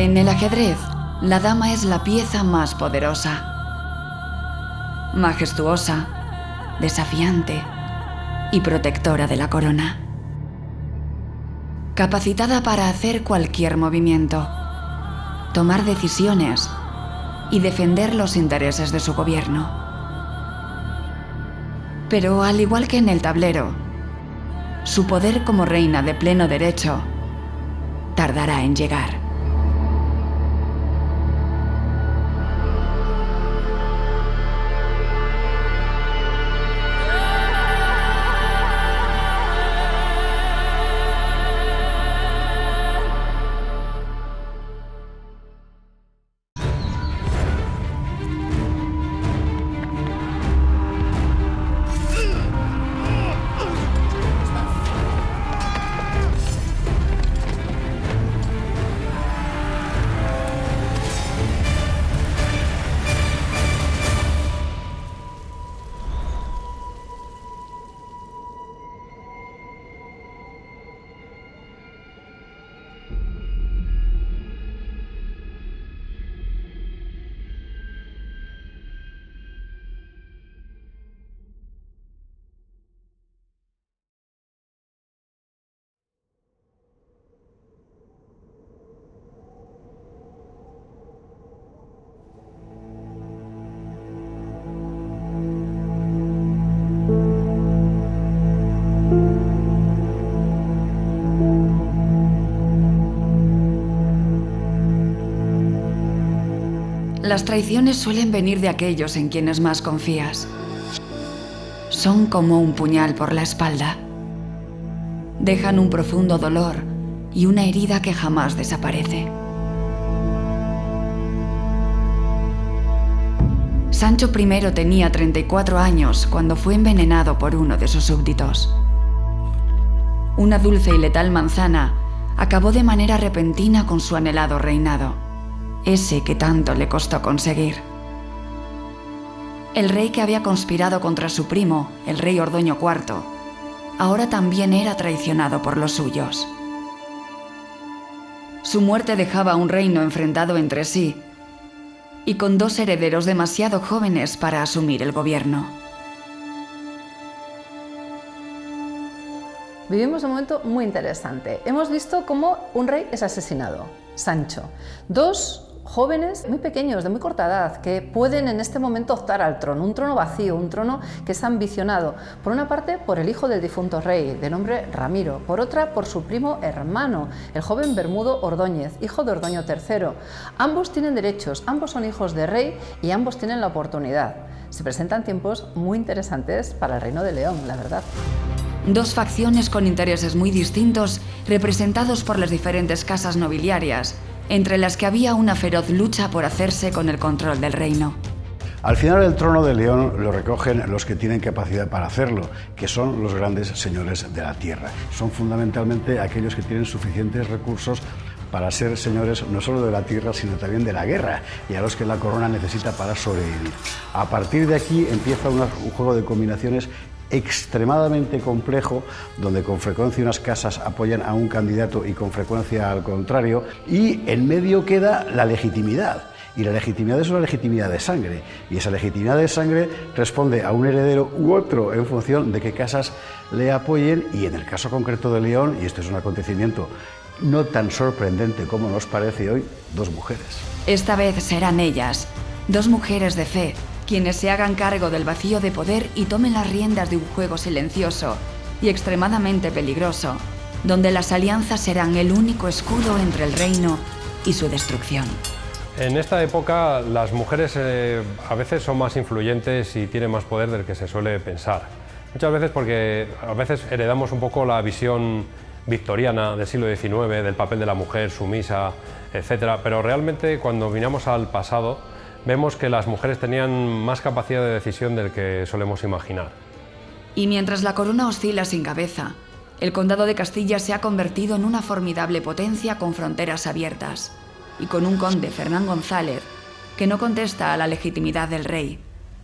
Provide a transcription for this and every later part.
En el ajedrez, la dama es la pieza más poderosa. Majestuosa, desafiante y protectora de la corona. Capacitada para hacer cualquier movimiento, tomar decisiones y defender los intereses de su gobierno. Pero al igual que en el tablero, su poder como reina de pleno derecho tardará en llegar. Las traiciones suelen venir de aquellos en quienes más confías. Son como un puñal por la espalda. Dejan un profundo dolor y una herida que jamás desaparece. Sancho I tenía 34 años cuando fue envenenado por uno de sus súbditos. Una dulce y letal manzana acabó de manera repentina con su anhelado reinado. Ese que tanto le costó conseguir. El rey que había conspirado contra su primo, el rey Ordoño IV, ahora también era traicionado por los suyos. Su muerte dejaba un reino enfrentado entre sí y con dos herederos demasiado jóvenes para asumir el gobierno. Vivimos un momento muy interesante. Hemos visto cómo un rey es asesinado, Sancho. Dos jóvenes muy pequeños, de muy corta edad, que pueden en este momento optar al trono, un trono vacío, un trono que es ambicionado, por una parte por el hijo del difunto rey, de nombre Ramiro, por otra por su primo hermano, el joven Bermudo Ordóñez, hijo de Ordoño III. Ambos tienen derechos, ambos son hijos de rey y ambos tienen la oportunidad. Se presentan tiempos muy interesantes para el Reino de León, la verdad. Dos facciones con intereses muy distintos, representados por las diferentes casas nobiliarias, entre las que había una feroz lucha por hacerse con el control del reino. Al final el trono de León lo recogen los que tienen capacidad para hacerlo, que son los grandes señores de la tierra. Son fundamentalmente aquellos que tienen suficientes recursos para ser señores no solo de la tierra, sino también de la guerra, y a los que la corona necesita para sobrevivir. A partir de aquí empieza un juego de combinaciones extremadamente complejo, donde con frecuencia unas casas apoyan a un candidato y con frecuencia al contrario, y en medio queda la legitimidad. Y la legitimidad es una legitimidad de sangre, y esa legitimidad de sangre responde a un heredero u otro en función de qué casas le apoyen, y en el caso concreto de León, y esto es un acontecimiento no tan sorprendente como nos parece hoy, dos mujeres. Esta vez serán ellas, dos mujeres de fe, quienes se hagan cargo del vacío de poder y tomen las riendas de un juego silencioso y extremadamente peligroso, donde las alianzas serán el único escudo entre el reino y su destrucción. En esta época las mujeres a veces son más influyentes y tienen más poder del que se suele pensar. Muchas veces porque a veces heredamos un poco la visión victoriana del siglo XIX, del papel de la mujer sumisa, etc. Pero realmente cuando miramos al pasado, vemos que las mujeres tenían más capacidad de decisión del que solemos imaginar. Y mientras la corona oscila sin cabeza, el condado de Castilla se ha convertido en una formidable potencia con fronteras abiertas, y con un conde, Fernán González, que no contesta a la legitimidad del rey,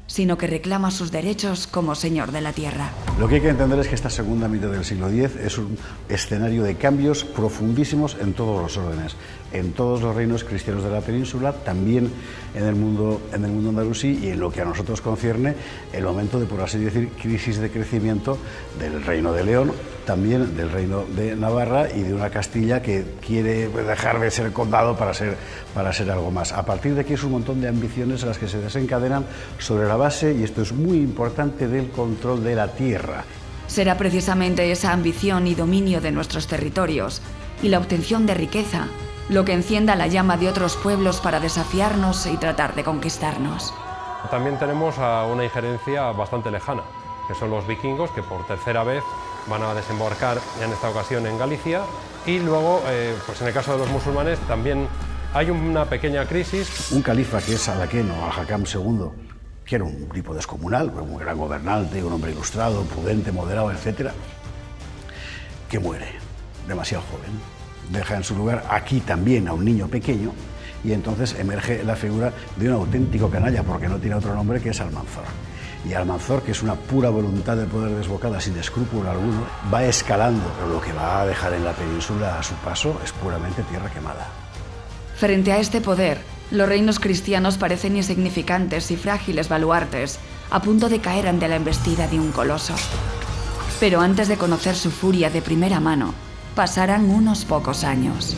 sino que reclama sus derechos como señor de la tierra. Lo que hay que entender es que esta segunda mitad del siglo X es un escenario de cambios profundísimos en todos los órdenes. en todos los reinos cristianos de la península, también en el mundo andalusí, y en lo que a nosotros concierne, el momento de, por así decir, crisis de crecimiento del Reino de León, también del Reino de Navarra y de una Castilla que quiere dejar de ser condado para ser algo más. A partir de aquí es un montón de ambiciones a las que se desencadenan sobre la base, y esto es muy importante, del control de la tierra. Será precisamente esa ambición y dominio de nuestros territorios y la obtención de riqueza lo que encienda la llama de otros pueblos para desafiarnos y tratar de conquistarnos. También tenemos a una injerencia bastante lejana, que son los vikingos, que por tercera vez van a desembarcar en esta ocasión en Galicia, y luego, pues en el caso de los musulmanes, también hay una pequeña crisis. Un califa, que es Al-Hakam o Al-Hakam II, que era un tipo descomunal, un gran gobernante, un hombre ilustrado, prudente, moderado, etc., que muere demasiado joven. Deja en su lugar aquí también a un niño pequeño, y entonces emerge la figura de un auténtico canalla, porque no tiene otro nombre, que es Almanzor. Y Almanzor, que es una pura voluntad de poder desbocada, sin escrúpulo alguno, va escalando, pero lo que va a dejar en la península a su paso es puramente tierra quemada. Frente a este poder, los reinos cristianos parecen insignificantes y frágiles baluartes, a punto de caer ante la embestida de un coloso. Pero antes de conocer su furia de primera mano, pasarán unos pocos años.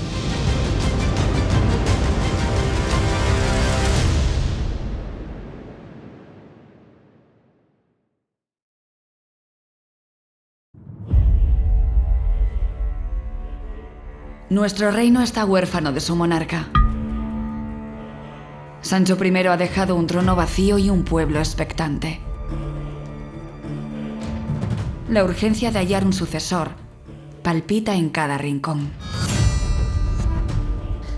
Nuestro reino está huérfano de su monarca. Sancho I ha dejado un trono vacío y un pueblo expectante. La urgencia de hallar un sucesor palpita en cada rincón.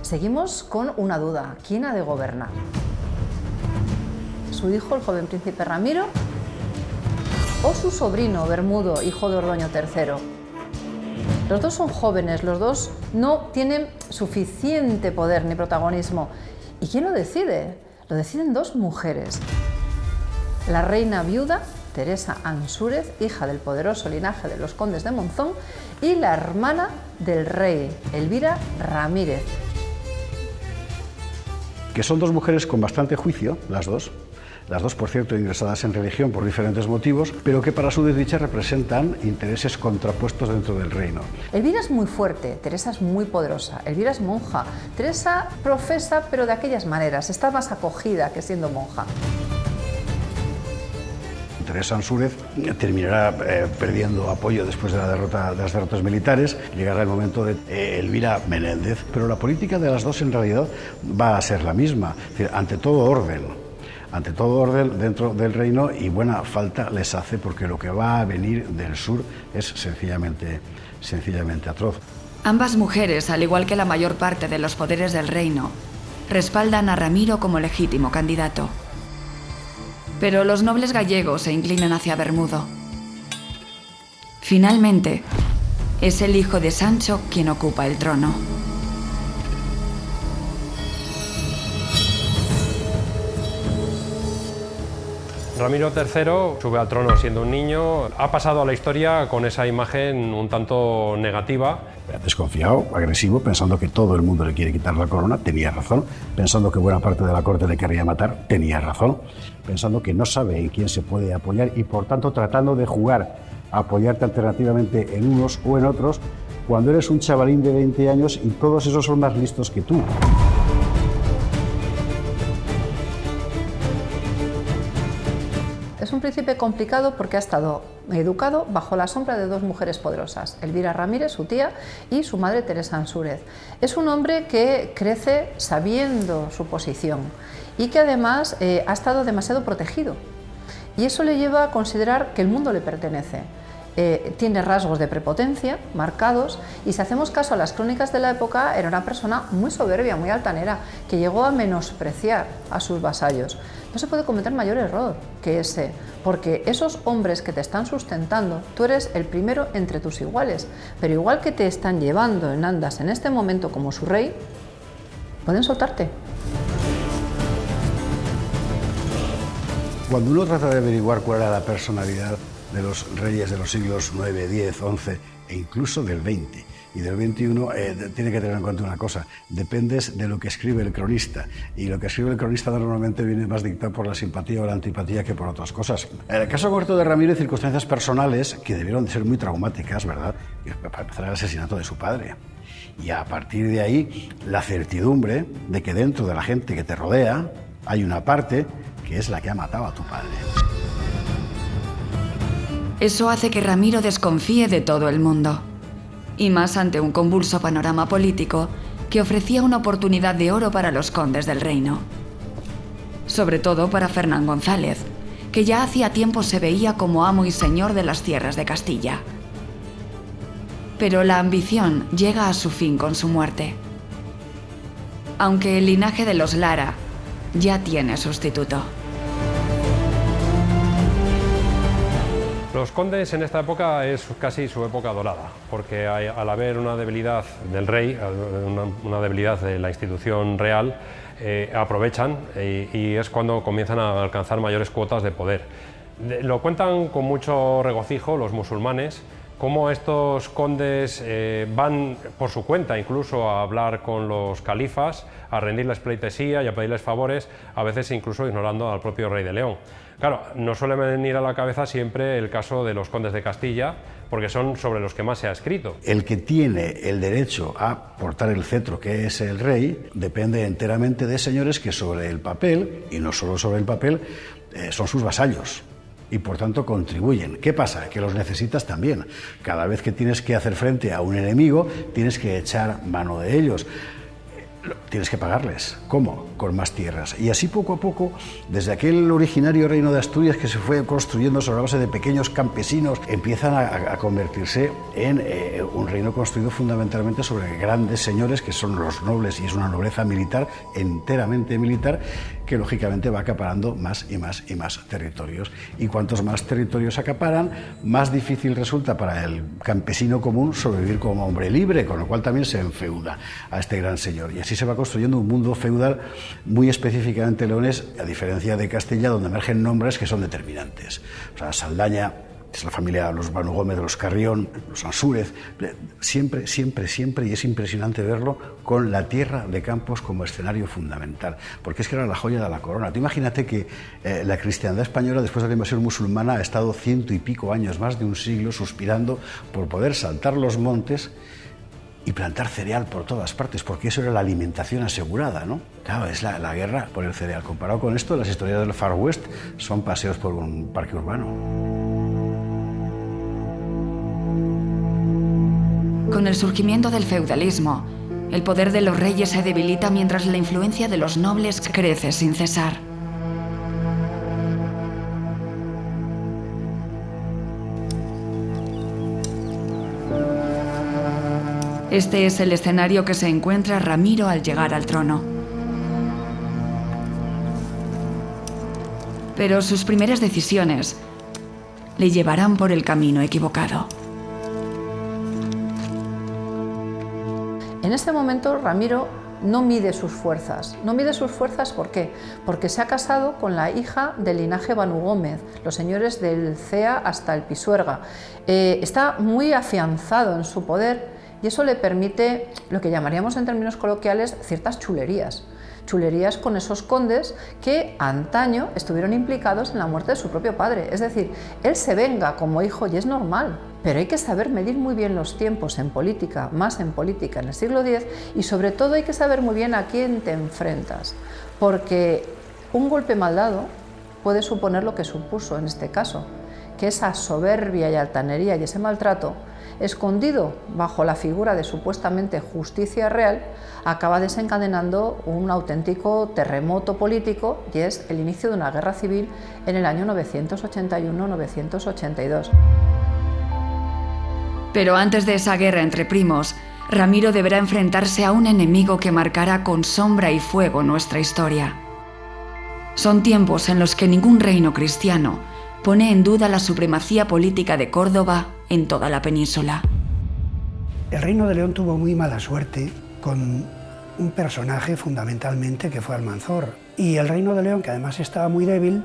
Seguimos con una duda. ¿Quién ha de gobernar? ¿Su hijo, el joven príncipe Ramiro? ¿O su sobrino, Bermudo, hijo de Ordoño III? Los dos son jóvenes, los dos no tienen suficiente poder ni protagonismo. ¿Y quién lo decide? Lo deciden dos mujeres. La reina viuda, Teresa Ansúrez, hija del poderoso linaje de los condes de Monzón, y la hermana del rey, Elvira Ramírez. Que son dos mujeres con bastante juicio, las dos, por cierto, ingresadas en religión por diferentes motivos, pero que para su desdicha representan intereses contrapuestos dentro del reino. Elvira es muy fuerte, Teresa es muy poderosa, Elvira es monja. Teresa profesa, pero de aquellas maneras, está más acogida que siendo monja. Teresa Ansúrez terminará perdiendo apoyo después de de las derrotas militares. Llegará el momento de Elvira Menéndez, pero la política de las dos en realidad va a ser la misma. Es decir, ante todo orden dentro del reino, y buena falta les hace, porque lo que va a venir del sur es sencillamente atroz. Ambas mujeres, al igual que la mayor parte de los poderes del reino, respaldan a Ramiro como legítimo candidato. Pero los nobles gallegos se inclinan hacia Bermudo. Finalmente, es el hijo de Sancho quien ocupa el trono. Ramiro III sube al trono siendo un niño, ha pasado a la historia con esa imagen un tanto negativa. Desconfiado, agresivo, pensando que todo el mundo le quiere quitar la corona, tenía razón. Pensando que buena parte de la corte le querría matar, tenía razón. Pensando que no sabe en quién se puede apoyar y, por tanto, tratando de jugar a apoyarte alternativamente en unos o en otros, cuando eres un chavalín de 20 años y todos esos son más listos que tú. Es un príncipe complicado porque ha estado educado bajo la sombra de dos mujeres poderosas, Elvira Ramírez, su tía, y su madre Teresa Ansúrez. Es un hombre que crece sabiendo su posición y que además ha estado demasiado protegido. Y eso le lleva a considerar que el mundo le pertenece. Tiene rasgos de prepotencia marcados, y si hacemos caso a las crónicas de la época, era una persona muy soberbia, muy altanera, que llegó a menospreciar a sus vasallos. No se puede cometer mayor error que ese, porque esos hombres que te están sustentando, tú eres el primero entre tus iguales, pero igual que te están llevando en andas en este momento como su rey, pueden soltarte. Cuando uno trata de averiguar cuál era la personalidad de los reyes de los siglos IX, X, XI e incluso del XX. Y del 21 tiene que tener en cuenta una cosa, dependes de lo que escribe el cronista, y lo que escribe el cronista normalmente viene más dictado por la simpatía o la antipatía que por otras cosas. En el caso concreto de Ramiro hay circunstancias personales que debieron de ser muy traumáticas, ¿verdad? Para empezar, el asesinato de su padre. Y a partir de ahí, la certidumbre de que dentro de la gente que te rodea hay una parte que es la que ha matado a tu padre. Eso hace que Ramiro desconfíe de todo el mundo. Y más ante un convulso panorama político que ofrecía una oportunidad de oro para los condes del reino. Sobre todo para Fernán González, que ya hacía tiempo se veía como amo y señor de las tierras de Castilla. Pero la ambición llega a su fin con su muerte. Aunque el linaje de los Lara ya tiene sustituto. Los condes en esta época es casi su época dorada, porque al haber una debilidad del rey, una debilidad de la institución real, aprovechan y es cuando comienzan a alcanzar mayores cuotas de poder. Lo cuentan con mucho regocijo los musulmanes, cómo estos condes van por su cuenta incluso a hablar con los califas, a rendirles pleitesía y a pedirles favores, a veces incluso ignorando al propio rey de León. Claro, nos suele venir a la cabeza siempre el caso de los condes de Castilla, porque son sobre los que más se ha escrito. El que tiene el derecho a portar el cetro, que es el rey, depende enteramente de señores que sobre el papel, y no solo sobre el papel, son sus vasallos. Y por tanto contribuyen. ¿Qué pasa? Que los necesitas también. Cada vez que tienes que hacer frente a un enemigo, tienes que echar mano de ellos. Tienes que pagarles. ¿Cómo? Con más tierras. Y así poco a poco, desde aquel originario reino de Asturias que se fue construyendo sobre la base de pequeños campesinos, empiezan a convertirse en un reino construido fundamentalmente sobre grandes señores que son los nobles, y es una nobleza militar, enteramente militar, que lógicamente va acaparando más y más y más territorios. Y cuantos más territorios acaparan, más difícil resulta para el campesino común sobrevivir como hombre libre, con lo cual también se enfeuda a este gran señor. Y así se va construyendo un mundo feudal muy específicamente leonés, a diferencia de Castilla, donde emergen nombres que son determinantes. O sea, Saldaña es la familia de los Banu Gómez, de los Carrión, los Ansúrez, siempre, y es impresionante verlo con la tierra de Campos como escenario fundamental, porque es que era la joya de la corona. Tú imagínate que la cristiandad española, después de la invasión musulmana, ha estado 100 y pico años, más de un siglo, suspirando por poder saltar los montes y plantar cereal por todas partes, porque eso era la alimentación asegurada, ¿no? Claro, es la guerra por el cereal. Comparado con esto, las historias del Far West son paseos por un parque urbano. Con el surgimiento del feudalismo, el poder de los reyes se debilita mientras la influencia de los nobles crece sin cesar. Este es el escenario que se encuentra Ramiro al llegar al trono. Pero sus primeras decisiones le llevarán por el camino equivocado. En este momento Ramiro no mide sus fuerzas. No mide sus fuerzas, ¿por qué? Porque se ha casado con la hija del linaje Banu Gómez, los señores del Cea hasta el Pisuerga. Está muy afianzado en su poder y eso le permite lo que llamaríamos en términos coloquiales ciertas chulerías. Chulerías con esos condes que antaño estuvieron implicados en la muerte de su propio padre. Es decir, él se venga como hijo y es normal, pero hay que saber medir muy bien los tiempos en política, más en política en el siglo X, y sobre todo hay que saber muy bien a quién te enfrentas, porque un golpe mal dado puede suponer lo que supuso en este caso, que esa soberbia y altanería y ese maltrato, escondido bajo la figura de supuestamente justicia real, acaba desencadenando un auténtico terremoto político, y es el inicio de una guerra civil en el año 981-982. Pero antes de esa guerra entre primos, Ramiro deberá enfrentarse a un enemigo que marcará con sombra y fuego nuestra historia. Son tiempos en los que ningún reino cristiano pone en duda la supremacía política de Córdoba en toda la península. El Reino de León tuvo muy mala suerte con un personaje fundamentalmente que fue Almanzor. Y el Reino de León, que además estaba muy débil,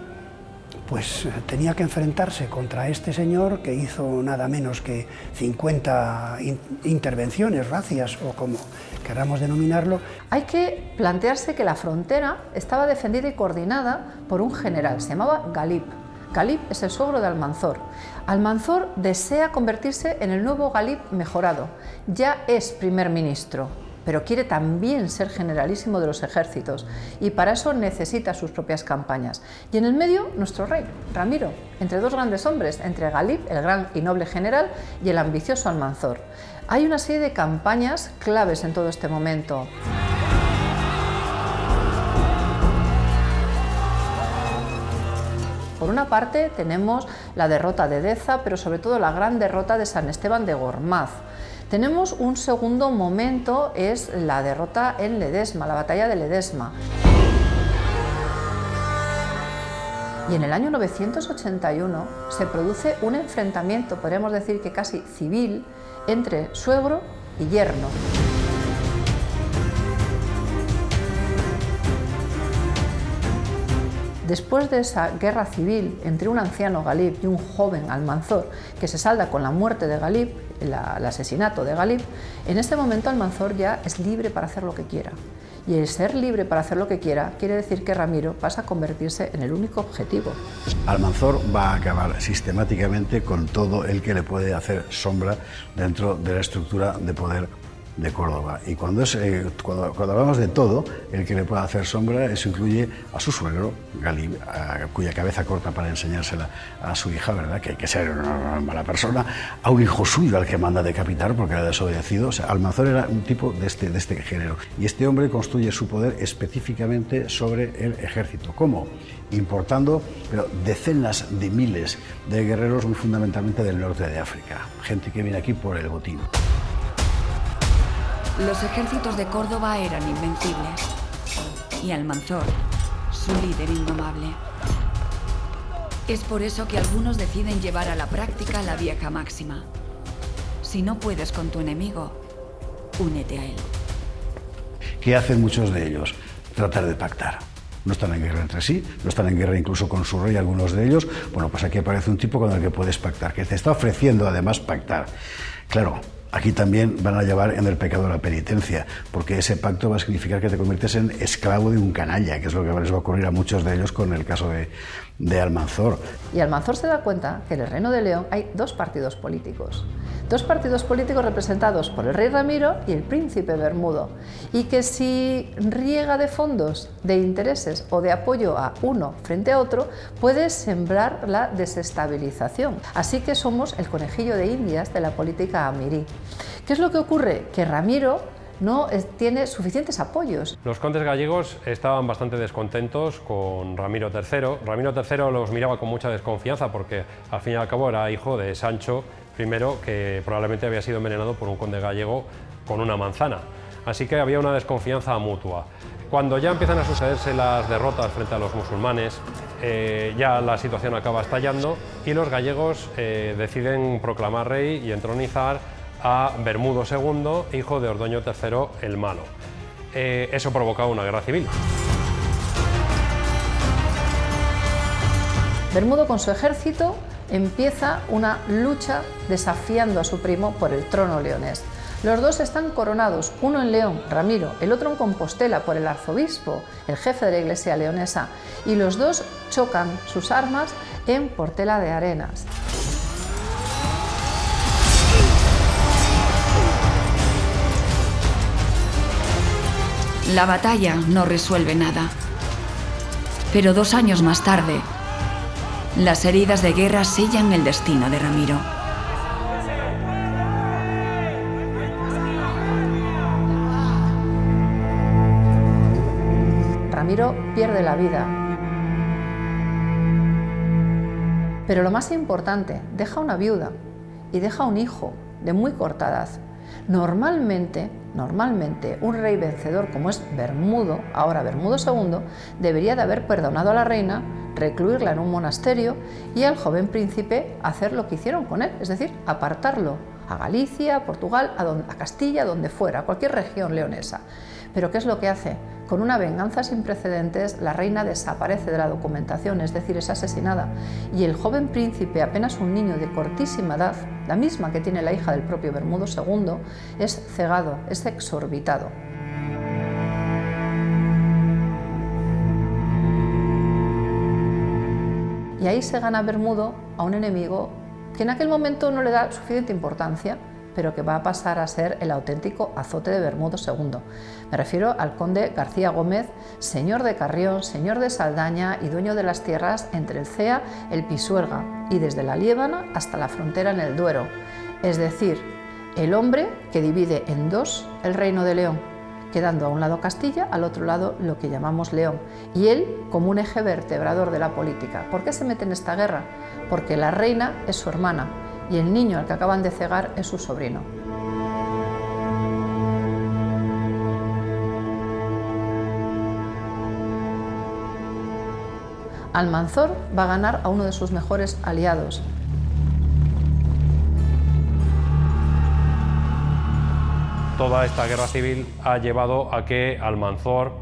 pues tenía que enfrentarse contra este señor que hizo nada menos que 50 intervenciones, razias o como queramos denominarlo. Hay que plantearse que la frontera estaba defendida y coordinada por un general, se llamaba Galib. Galib es el suegro de Almanzor. Almanzor desea convertirse en el nuevo Galib mejorado, ya es primer ministro, pero quiere también ser generalísimo de los ejércitos y para eso necesita sus propias campañas. Y en el medio, nuestro rey, Ramiro, entre dos grandes hombres, entre Galib, el gran y noble general, y el ambicioso Almanzor. Hay una serie de campañas claves en todo este momento. Por una parte tenemos la derrota de Deza, pero sobre todo la gran derrota de San Esteban de Gormaz. Tenemos un segundo momento, es la derrota en Ledesma, la batalla de Ledesma. Y en el año 981 se produce un enfrentamiento, podríamos decir que casi civil, entre suegro y yerno. Después de esa guerra civil entre un anciano Galib y un joven Almanzor, que se salda con la muerte de Galib, el asesinato de Galib, en este momento Almanzor ya es libre para hacer lo que quiera. Y el ser libre para hacer lo que quiera quiere decir que Ramiro pasa a convertirse en el único objetivo. Almanzor va a acabar sistemáticamente con todo el que le puede hacer sombra dentro de la estructura de poder de Córdoba. Y cuando hablamos de todo, el que le pueda hacer sombra, eso incluye a su suegro, Galib, cuya cabeza corta para enseñársela a su hija, ¿verdad? Que hay que ser una mala persona, a un hijo suyo al que manda decapitar porque era desobedecido. O sea, Almanzor era un tipo de este género. Y este hombre construye su poder específicamente sobre el ejército. ¿Cómo? Importando decenas de miles de guerreros, muy fundamentalmente del norte de África. Gente que viene aquí por el botín. Los ejércitos de Córdoba eran invencibles y Almanzor, su líder indomable. Es por eso que algunos deciden llevar a la práctica la vieja máxima. Si no puedes con tu enemigo, únete a él. ¿Qué hacen muchos de ellos? Tratar de pactar. No están en guerra entre sí, no están en guerra incluso con su rey, algunos de ellos. Bueno, pues aquí aparece un tipo con el que puedes pactar, que te está ofreciendo además pactar. Claro, aquí también van a llevar en el pecado la penitencia, porque ese pacto va a significar que te conviertes en esclavo de un canalla, que es lo que les va a ocurrir a muchos de ellos con el caso de Almanzor. Y Almanzor se da cuenta que en el Reino de León hay dos partidos políticos representados por el rey Ramiro y el príncipe Bermudo, y que si riega de fondos, de intereses o de apoyo a uno frente a otro, puede sembrar la desestabilización. Así que somos el conejillo de Indias de la política amirí. ¿Qué es lo que ocurre? Que Ramiro no tiene suficientes apoyos. Los condes gallegos estaban bastante descontentos con Ramiro III. Ramiro III los miraba con mucha desconfianza porque al fin y al cabo era hijo de Sancho I, que probablemente había sido envenenado por un conde gallego con una manzana. Así que había una desconfianza mutua. Cuando ya empiezan a sucederse las derrotas frente a los musulmanes, ya la situación acaba estallando y los gallegos deciden proclamar rey y entronizar a Bermudo II, hijo de Ordoño III el Malo. Eso provocaba una guerra civil. Bermudo con su ejército empieza una lucha desafiando a su primo por el trono leonés. Los dos están coronados, uno en León, Ramiro, el otro en Compostela por el arzobispo, el jefe de la iglesia leonesa, y los dos chocan sus armas en Portela de Arenas. La batalla no resuelve nada. Pero 2 años más tarde, las heridas de guerra sellan el destino de Ramiro. Ramiro pierde la vida. Pero lo más importante, deja una viuda y deja un hijo de muy corta edad. Normalmente, un rey vencedor como es Bermudo, ahora Bermudo II, debería de haber perdonado a la reina, recluirla en un monasterio y al joven príncipe hacer lo que hicieron con él, es decir, apartarlo a Galicia, a Portugal, a Castilla, donde fuera, a cualquier región leonesa. Pero ¿qué es lo que hace? Con una venganza sin precedentes, la reina desaparece de la documentación, es decir, es asesinada, y el joven príncipe, apenas un niño de cortísima edad, la misma que tiene la hija del propio Bermudo II, es cegado, es exorbitado. Y ahí se gana Bermudo a un enemigo que en aquel momento no le da suficiente importancia, pero que va a pasar a ser el auténtico azote de Bermudo II. Me refiero al conde García Gómez, señor de Carrión, señor de Saldaña y dueño de las tierras entre el Cea, el Pisuerga y desde la Liébana hasta la frontera en el Duero. Es decir, el hombre que divide en dos el reino de León, quedando a un lado Castilla, al otro lado lo que llamamos León, y él como un eje vertebrador de la política. ¿Por qué se mete en esta guerra? Porque la reina es su hermana y el niño al que acaban de cegar es su sobrino. Almanzor va a ganar a uno de sus mejores aliados. Toda esta guerra civil ha llevado a que Almanzor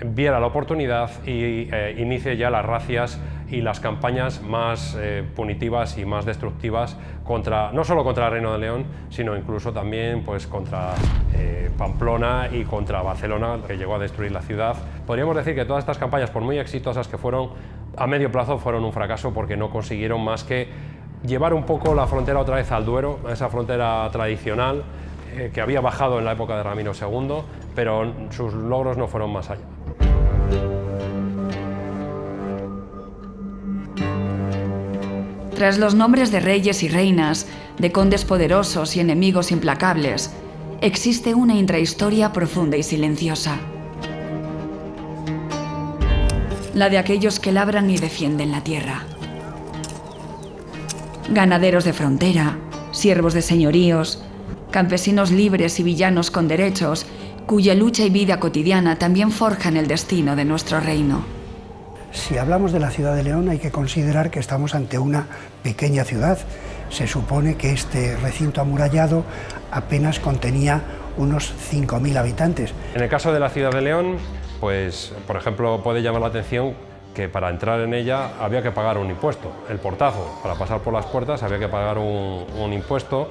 viera la oportunidad y inicie ya las razias y las campañas más punitivas y más destructivas contra, no solo contra el Reino de León, sino incluso también pues, contra Pamplona y contra Barcelona, que llegó a destruir la ciudad. Podríamos decir que todas estas campañas, por muy exitosas que fueron, a medio plazo fueron un fracaso porque no consiguieron más que llevar un poco la frontera otra vez al Duero, a esa frontera tradicional que había bajado en la época de Ramiro II, pero sus logros no fueron más allá. Tras los nombres de reyes y reinas, de condes poderosos y enemigos implacables, existe una intrahistoria profunda y silenciosa. La de aquellos que labran y defienden la tierra. Ganaderos de frontera, siervos de señoríos, campesinos libres y villanos con derechos, cuya lucha y vida cotidiana también forjan el destino de nuestro reino. Si hablamos de la ciudad de León hay que considerar que estamos ante una pequeña ciudad. Se supone que este recinto amurallado apenas contenía unos 5.000 habitantes. En el caso de la ciudad de León, pues, por ejemplo, puede llamar la atención que para entrar en ella había que pagar un impuesto, el portazo. Para pasar por las puertas había que pagar un impuesto.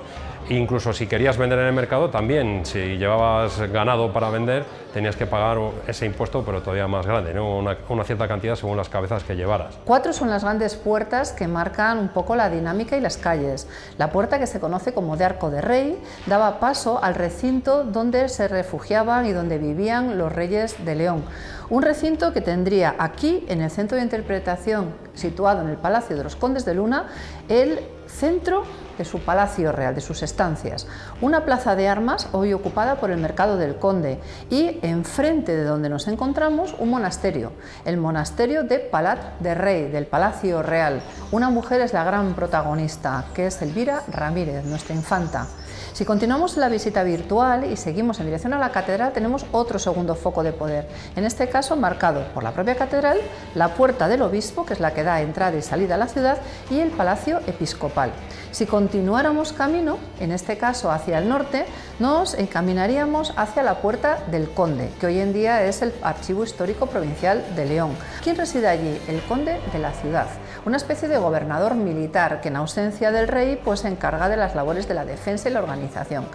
Incluso si querías vender en el mercado, también, si llevabas ganado para vender, tenías que pagar ese impuesto, pero todavía más grande, ¿no? Una cierta cantidad según las cabezas que llevaras. 4 son las grandes puertas que marcan un poco la dinámica y las calles. La puerta, que se conoce como de Arco de Rey, daba paso al recinto donde se refugiaban y donde vivían los reyes de León. Un recinto que tendría aquí, en el centro de interpretación, situado en el Palacio de los Condes de Luna, el centro de su palacio real, de sus estancias. Una plaza de armas hoy ocupada por el Mercado del Conde y enfrente de donde nos encontramos un monasterio, el monasterio de Palat de Rey, del Palacio Real. Una mujer es la gran protagonista, que es Elvira Ramírez, nuestra infanta. Si continuamos la visita virtual y seguimos en dirección a la catedral, tenemos otro segundo foco de poder, en este caso marcado por la propia catedral, la puerta del obispo, que es la que da entrada y salida a la ciudad, y el palacio episcopal. Si continuáramos camino, en este caso hacia el norte, nos encaminaríamos hacia la puerta del conde, que hoy en día es el Archivo Histórico Provincial de León. ¿Quién reside allí? El conde de la ciudad, una especie de gobernador militar que en ausencia del rey pues se encarga de las labores de la defensa y la organización.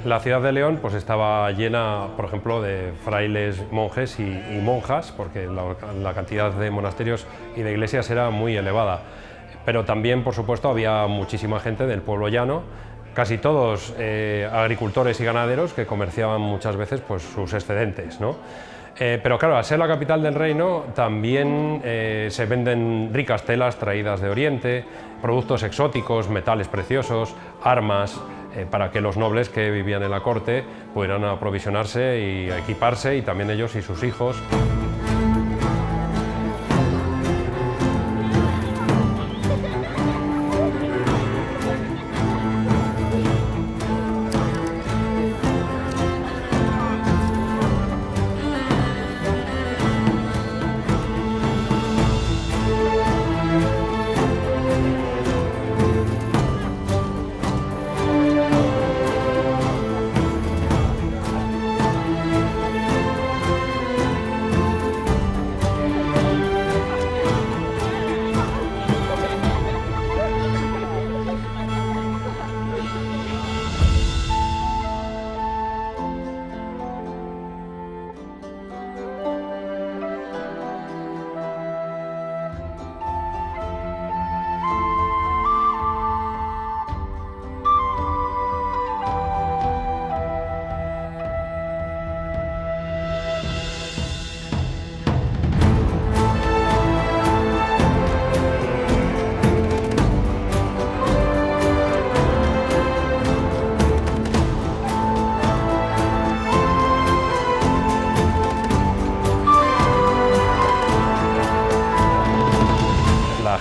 La ciudad de León pues estaba llena, por ejemplo, de frailes, monjes y monjas, porque la cantidad de monasterios y de iglesias era muy elevada. Pero también, por supuesto, había muchísima gente del pueblo llano, casi todos agricultores y ganaderos que comerciaban muchas veces pues, sus excedentes, ¿no? Pero claro, al ser la capital del reino, también se venden ricas telas traídas de Oriente, productos exóticos, metales preciosos, armas, para que los nobles que vivían en la corte pudieran aprovisionarse y equiparse, y también ellos y sus hijos.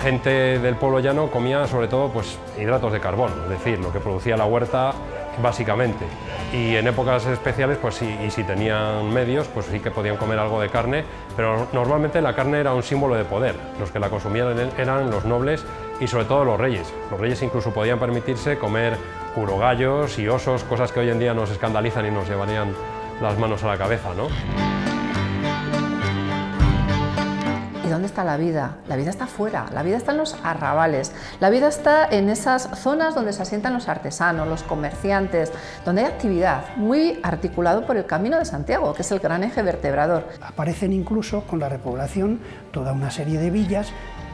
gente del pueblo llano comía sobre todo pues, hidratos de carbono, es decir, lo que producía la huerta básicamente. Y en épocas especiales, pues sí, y si tenían medios, pues sí que podían comer algo de carne, pero normalmente la carne era un símbolo de poder. Los que la consumían eran los nobles y sobre todo los reyes. Los reyes incluso podían permitirse comer urogallos y osos, cosas que hoy en día nos escandalizan y nos llevarían las manos a la cabeza, ¿no? ¿Y dónde está la vida? La vida está fuera, la vida está en los arrabales, la vida está en esas zonas donde se asientan los artesanos, los comerciantes, donde hay actividad, muy articulado por el Camino de Santiago, que es el gran eje vertebrador. Aparecen incluso con la repoblación toda una serie de villas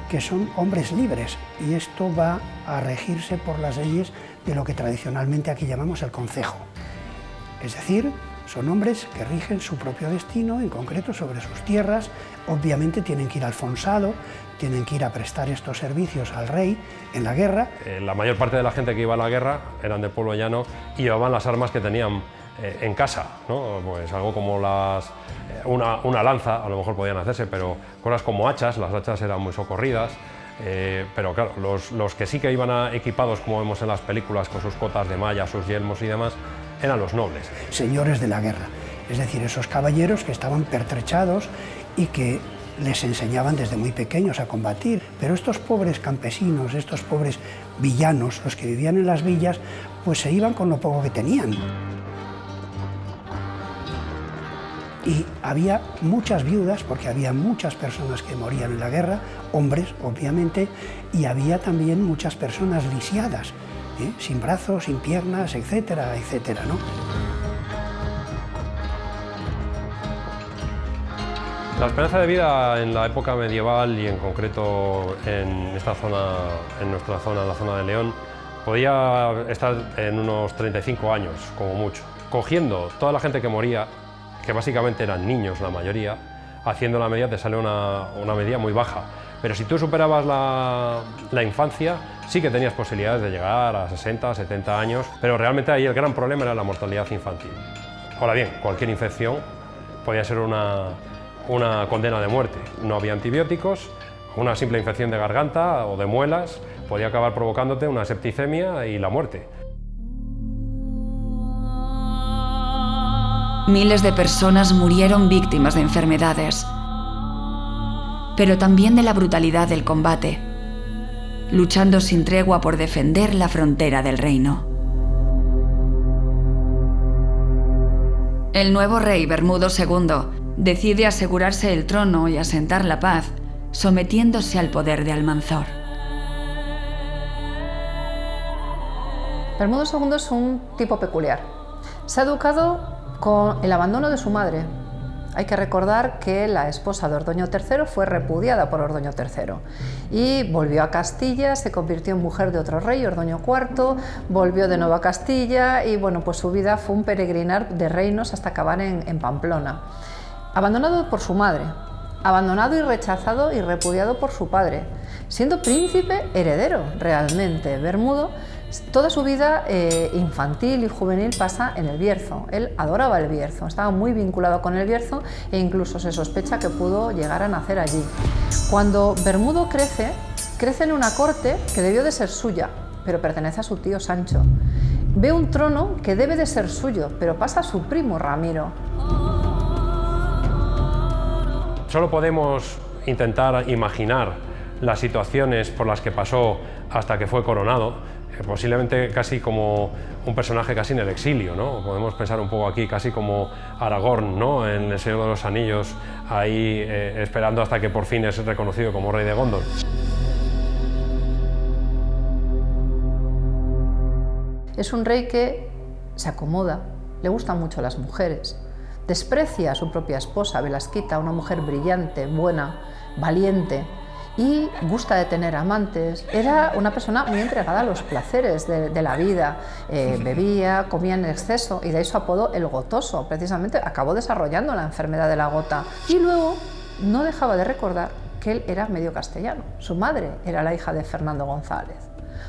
que son hombres libres, y esto va a regirse por las leyes de lo que tradicionalmente aquí llamamos el concejo. Es decir, son hombres que rigen su propio destino, en concreto sobre sus tierras. Obviamente tienen que ir al fonsado, tienen que ir a prestar estos servicios al rey en la guerra. La mayor parte de la gente que iba a la guerra eran del pueblo llano y llevaban las armas que tenían en casa, ¿no? Pues algo como una lanza, a lo mejor podían hacerse, pero cosas como hachas, las hachas eran muy socorridas. Pero claro, los que sí que iban equipados, como vemos en las películas, con sus cotas de malla, sus yelmos y demás, eran los nobles. Señores de la guerra, es decir, esos caballeros que estaban pertrechados y que les enseñaban desde muy pequeños a combatir. Pero estos pobres campesinos, estos pobres villanos, los que vivían en las villas, pues se iban con lo poco que tenían. Y había muchas viudas, porque había muchas personas que morían en la guerra, hombres, obviamente, y había también muchas personas lisiadas, sin brazos, sin piernas, etcétera, etcétera, ¿no? La esperanza de vida en la época medieval y en concreto en esta zona, en nuestra zona, en la zona de León, podía estar en unos 35 años, como mucho. Cogiendo toda la gente que moría, que básicamente eran niños la mayoría, haciendo la media te sale una media muy baja. Pero si tú superabas la infancia, sí que tenías posibilidades de llegar a 60, 70 años, pero realmente ahí el gran problema era la mortalidad infantil. Ahora bien, cualquier infección podía ser una condena de muerte. No había antibióticos, una simple infección de garganta o de muelas podía acabar provocándote una septicemia y la muerte. Miles de personas murieron víctimas de enfermedades, pero también de la brutalidad del combate, luchando sin tregua por defender la frontera del reino. El nuevo rey Bermudo II decide asegurarse el trono y asentar la paz, sometiéndose al poder de Almanzor. Bermudo II es un tipo peculiar. Se ha educado con el abandono de su madre. Hay que recordar que la esposa de Ordoño III fue repudiada por Ordoño III y volvió a Castilla, se convirtió en mujer de otro rey, Ordoño IV, volvió de nuevo a Castilla y bueno, pues su vida fue un peregrinar de reinos hasta acabar en Pamplona. Abandonado por su madre, abandonado y rechazado y repudiado por su padre, siendo príncipe heredero realmente. Bermudo, toda su vida infantil y juvenil pasa en el Bierzo. Él adoraba el Bierzo, estaba muy vinculado con el Bierzo e incluso se sospecha que pudo llegar a nacer allí. Cuando Bermudo crece en una corte que debió de ser suya, pero pertenece a su tío Sancho. Ve un trono que debe de ser suyo, pero pasa a su primo Ramiro. Solo podemos intentar imaginar las situaciones por las que pasó hasta que fue coronado, posiblemente casi como un personaje casi en el exilio, ¿no? Podemos pensar un poco aquí casi como Aragorn, ¿no? En El Señor de los Anillos, ahí esperando hasta que por fin es reconocido como rey de Gondor. Es un rey que se acomoda, le gustan mucho las mujeres, desprecia a su propia esposa, Belasquita, una mujer brillante, buena, valiente, y gusta de tener amantes. Era una persona muy entregada a los placeres de la vida, bebía, comía en exceso y de ahí su apodo el gotoso. Precisamente acabó desarrollando la enfermedad de la gota y luego no dejaba de recordar que él era medio castellano. Su madre era la hija de Fernando González.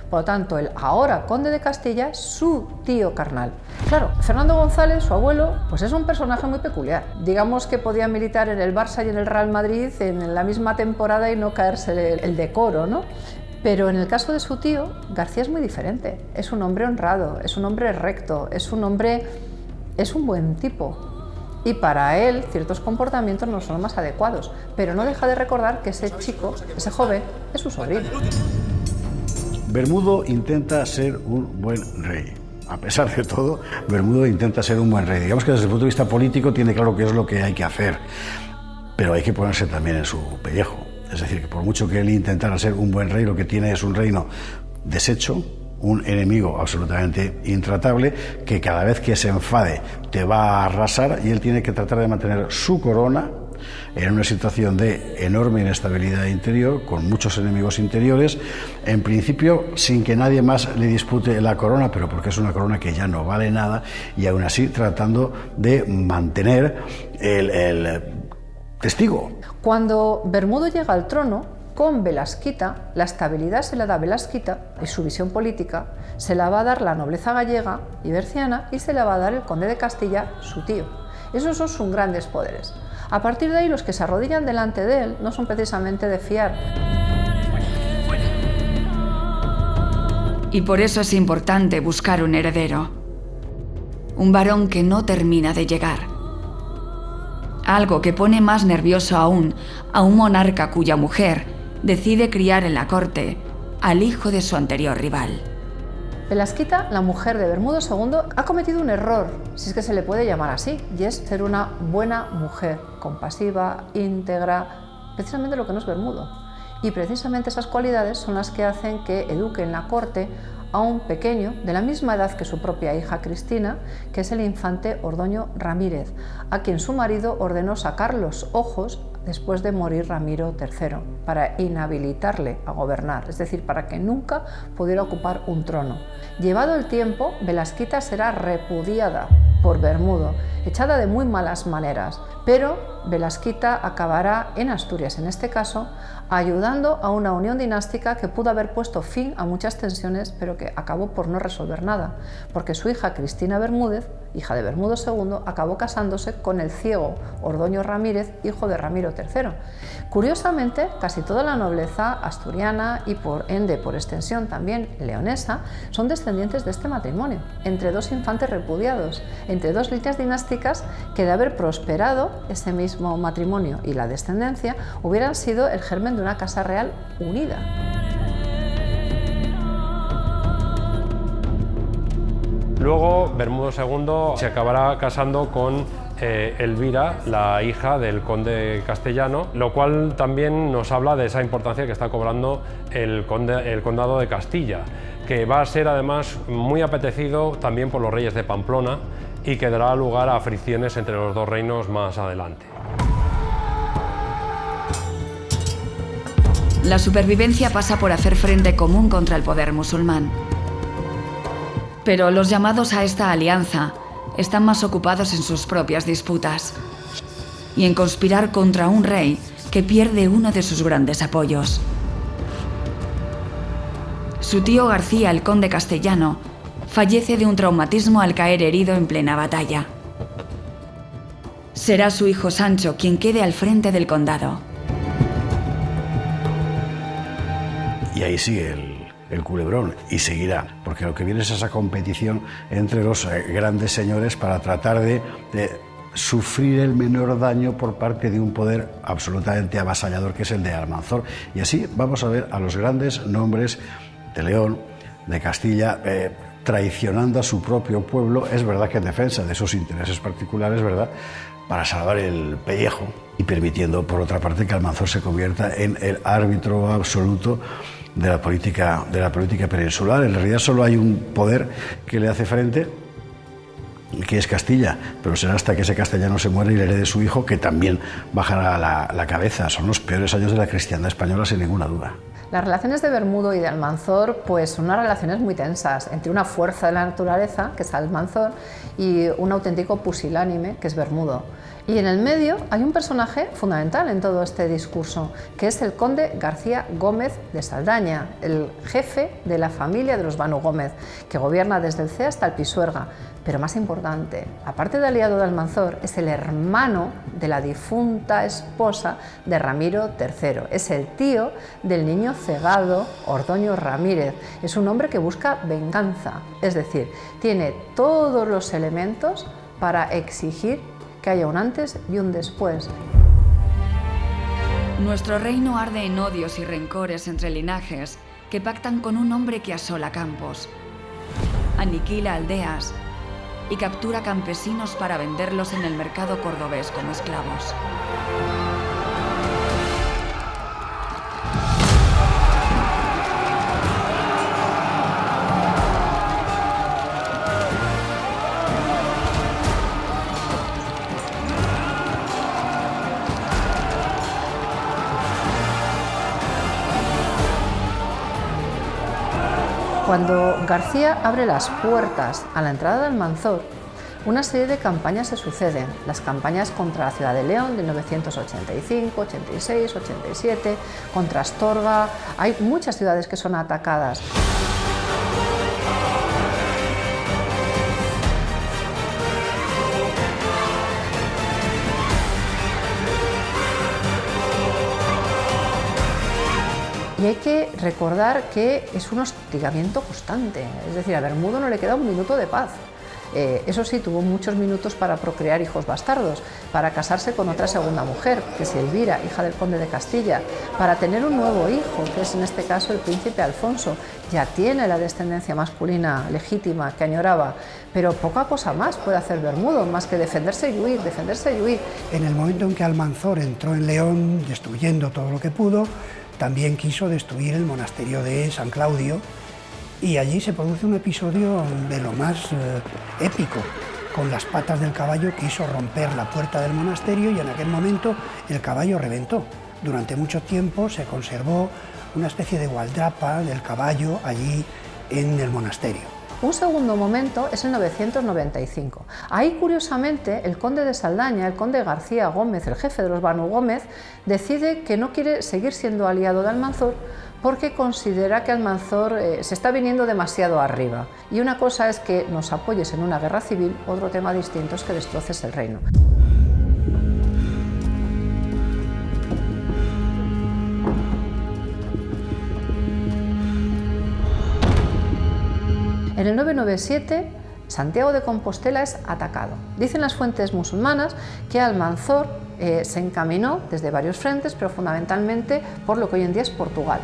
Por lo tanto, el ahora conde de Castilla es su tío carnal. Claro, Fernando González, su abuelo, pues es un personaje muy peculiar. Digamos que podía militar en el Barça y en el Real Madrid en la misma temporada y no caerse el decoro, ¿no? Pero en el caso de su tío, García es muy diferente. Es un hombre honrado, es un hombre recto, es un buen tipo. Y para él ciertos comportamientos no son los más adecuados, pero no deja de recordar que ese chico, ese joven, es su sobrino. Bermudo intenta ser un buen rey. A pesar de todo, Bermudo intenta ser un buen rey. Digamos que desde el punto de vista político tiene claro qué es lo que hay que hacer, pero hay que ponerse también en su pellejo. Es decir, que por mucho que él intentara ser un buen rey, lo que tiene es un reino deshecho, un enemigo absolutamente intratable, que cada vez que se enfade te va a arrasar, y él tiene que tratar de mantener su corona en una situación de enorme inestabilidad interior, con muchos enemigos interiores, en principio sin que nadie más le dispute la corona, pero porque es una corona que ya no vale nada, y aún así tratando de mantener el testigo. Cuando Bermudo llega al trono, con Belasquita, la estabilidad se la da Belasquita y su visión política se la va a dar la nobleza gallega y berciana, y se la va a dar el conde de Castilla, su tío. Esos son sus grandes poderes. A partir de ahí, los que se arrodillan delante de él no son precisamente de fiar. Y por eso es importante buscar un heredero. Un varón que no termina de llegar. Algo que pone más nervioso aún a un monarca cuya mujer decide criar en la corte al hijo de su anterior rival. Belasquita, la mujer de Bermudo II, ha cometido un error, si es que se le puede llamar así, y es ser una buena mujer, compasiva, íntegra, precisamente lo que no es Bermudo. Y precisamente esas cualidades son las que hacen que eduque en la corte a un pequeño de la misma edad que su propia hija Cristina, que es el infante Ordoño Ramírez, a quien su marido ordenó sacar los ojos después de morir Ramiro III, para inhabilitarle a gobernar, es decir, para que nunca pudiera ocupar un trono. Llevado el tiempo, Belasquita será repudiada por Bermudo, echada de muy malas maneras, pero Belasquita acabará en Asturias, en este caso, ayudando a una unión dinástica que pudo haber puesto fin a muchas tensiones, pero que acabó por no resolver nada, porque su hija Cristina Bermúdez, hija de Bermudo II, acabó casándose con el ciego Ordoño Ramírez, hijo de Ramiro III. Curiosamente, casi toda la nobleza asturiana y por ende, por extensión también leonesa, son descendientes de este matrimonio, entre dos infantes repudiados, entre dos líneas dinásticas que, de haber prosperado ese mismo matrimonio y la descendencia, hubieran sido el germen de una casa real unida. Luego, Bermudo II se acabará casando con Elvira, la hija del conde castellano, lo cual también nos habla de esa importancia que está cobrando el condado de Castilla, que va a ser además muy apetecido también por los reyes de Pamplona y que dará lugar a fricciones entre los dos reinos más adelante. La supervivencia pasa por hacer frente común contra el poder musulmán. Pero los llamados a esta alianza están más ocupados en sus propias disputas y en conspirar contra un rey que pierde uno de sus grandes apoyos. Su tío García, el conde castellano, fallece de un traumatismo al caer herido en plena batalla. Será su hijo Sancho quien quede al frente del condado. Y ahí sigue el culebrón, y seguirá, porque lo que viene es esa competición entre los grandes señores para tratar de sufrir el menor daño por parte de un poder absolutamente avasallador, que es el de Almanzor. Y así vamos a ver a los grandes nombres de León, de Castilla, traicionando a su propio pueblo, es verdad que en defensa de sus intereses particulares, ¿verdad?, para salvar el pellejo, y permitiendo, por otra parte, que Almanzor se convierta en el árbitro absoluto de la política peninsular. En realidad solo hay un poder que le hace frente, que es Castilla, pero será hasta que ese castellano se muera y le herede su hijo, que también bajará la cabeza. Son los peores años de la cristiandad española, sin ninguna duda. Las relaciones de Bermudo y de Almanzor pues son unas relaciones muy tensas entre una fuerza de la naturaleza, que es Almanzor, y un auténtico pusilánime, que es Bermudo. Y en el medio hay un personaje fundamental en todo este discurso, que es el conde García Gómez de Saldaña, el jefe de la familia de los Banu Gómez, que gobierna desde el Cea hasta el Pisuerga. Pero más importante, aparte de aliado de Almanzor, es el hermano de la difunta esposa de Ramiro III. Es el tío del niño cegado Ordoño Ramírez. Es un hombre que busca venganza, es decir, tiene todos los elementos para exigir que haya un antes y un después. Nuestro reino arde en odios y rencores entre linajes que pactan con un hombre que asola campos, aniquila aldeas y captura campesinos para venderlos en el mercado cordobés como esclavos. Cuando García abre las puertas a la entrada de Almanzor, una serie de campañas se suceden. Las campañas contra la ciudad de León de 1985, 86, 87, contra Astorga. Hay muchas ciudades que son atacadas. Y hay que recordar que es un hostigamiento constante, es decir, a Bermudo no le queda un minuto de paz. Eso sí, tuvo muchos minutos para procrear hijos bastardos, para casarse con otra segunda mujer, que es Elvira, hija del conde de Castilla, para tener un nuevo hijo, que es en este caso el príncipe Alfonso. Ya tiene la descendencia masculina legítima que añoraba, pero poca cosa más puede hacer Bermudo, más que defenderse y huir, defenderse y huir. En el momento en que Almanzor entró en León, destruyendo todo lo que pudo, también quiso destruir el monasterio de San Claudio, y allí se produce un episodio de lo más épico. Con las patas del caballo quiso romper la puerta del monasterio y en aquel momento el caballo reventó. Durante mucho tiempo se conservó una especie de gualdrapa del caballo allí en el monasterio. Un segundo momento es el 995. Ahí, curiosamente, el conde de Saldaña, el conde García Gómez, el jefe de los Banu Gómez, decide que no quiere seguir siendo aliado de Almanzor porque considera que Almanzor se está viniendo demasiado arriba. Y una cosa es que nos apoyes en una guerra civil, otro tema distinto es que destroces el reino. En el 997, Santiago de Compostela es atacado. Dicen las fuentes musulmanas que Almanzor se encaminó desde varios frentes, pero fundamentalmente por lo que hoy en día es Portugal.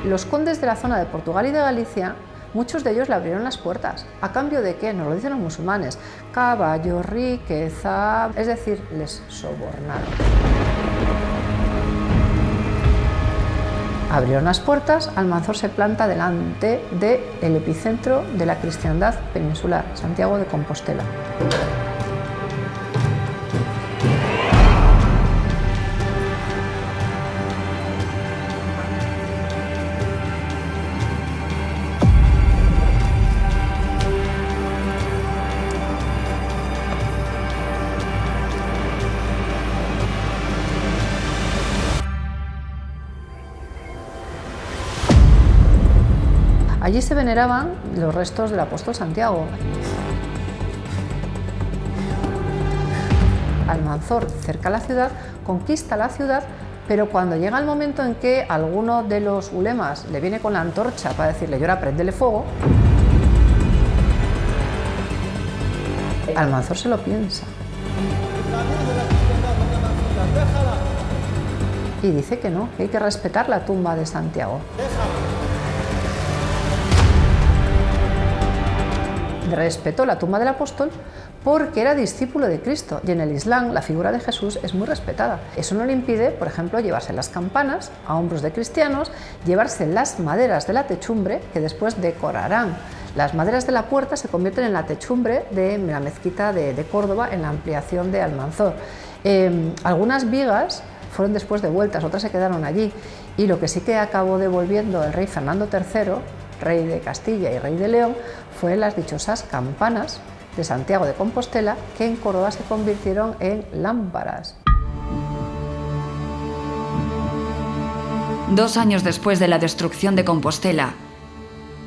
Los condes de la zona de Portugal y de Galicia, muchos de ellos le abrieron las puertas. ¿A cambio de qué? Nos lo dicen los musulmanes. Caballo, riqueza, es decir, les sobornaron. Abrieron las puertas, Almanzor se planta delante del epicentro de la cristiandad peninsular, Santiago de Compostela. Allí se veneraban los restos del apóstol Santiago. Almanzor cerca la ciudad, conquista la ciudad, pero cuando llega el momento en que alguno de los ulemas le viene con la antorcha para decirle, y ahora préndele fuego, Almanzor se lo piensa. Y dice que no, que hay que respetar la tumba de Santiago. Respetó la tumba del apóstol porque era discípulo de Cristo y en el Islam la figura de Jesús es muy respetada. Eso no le impide, por ejemplo, llevarse las campanas a hombros de cristianos, llevarse las maderas de la techumbre que después decorarán Las maderas de la puerta se convierten en la techumbre de la mezquita de Córdoba en la ampliación de Almanzor. Algunas vigas fueron después devueltas, otras se quedaron allí, y lo que sí que acabó devolviendo el rey Fernando III, rey de Castilla y rey de León, fue las dichosas campanas de Santiago de Compostela, que en Córdoba se convirtieron en lámparas. 2 años después de la destrucción de Compostela,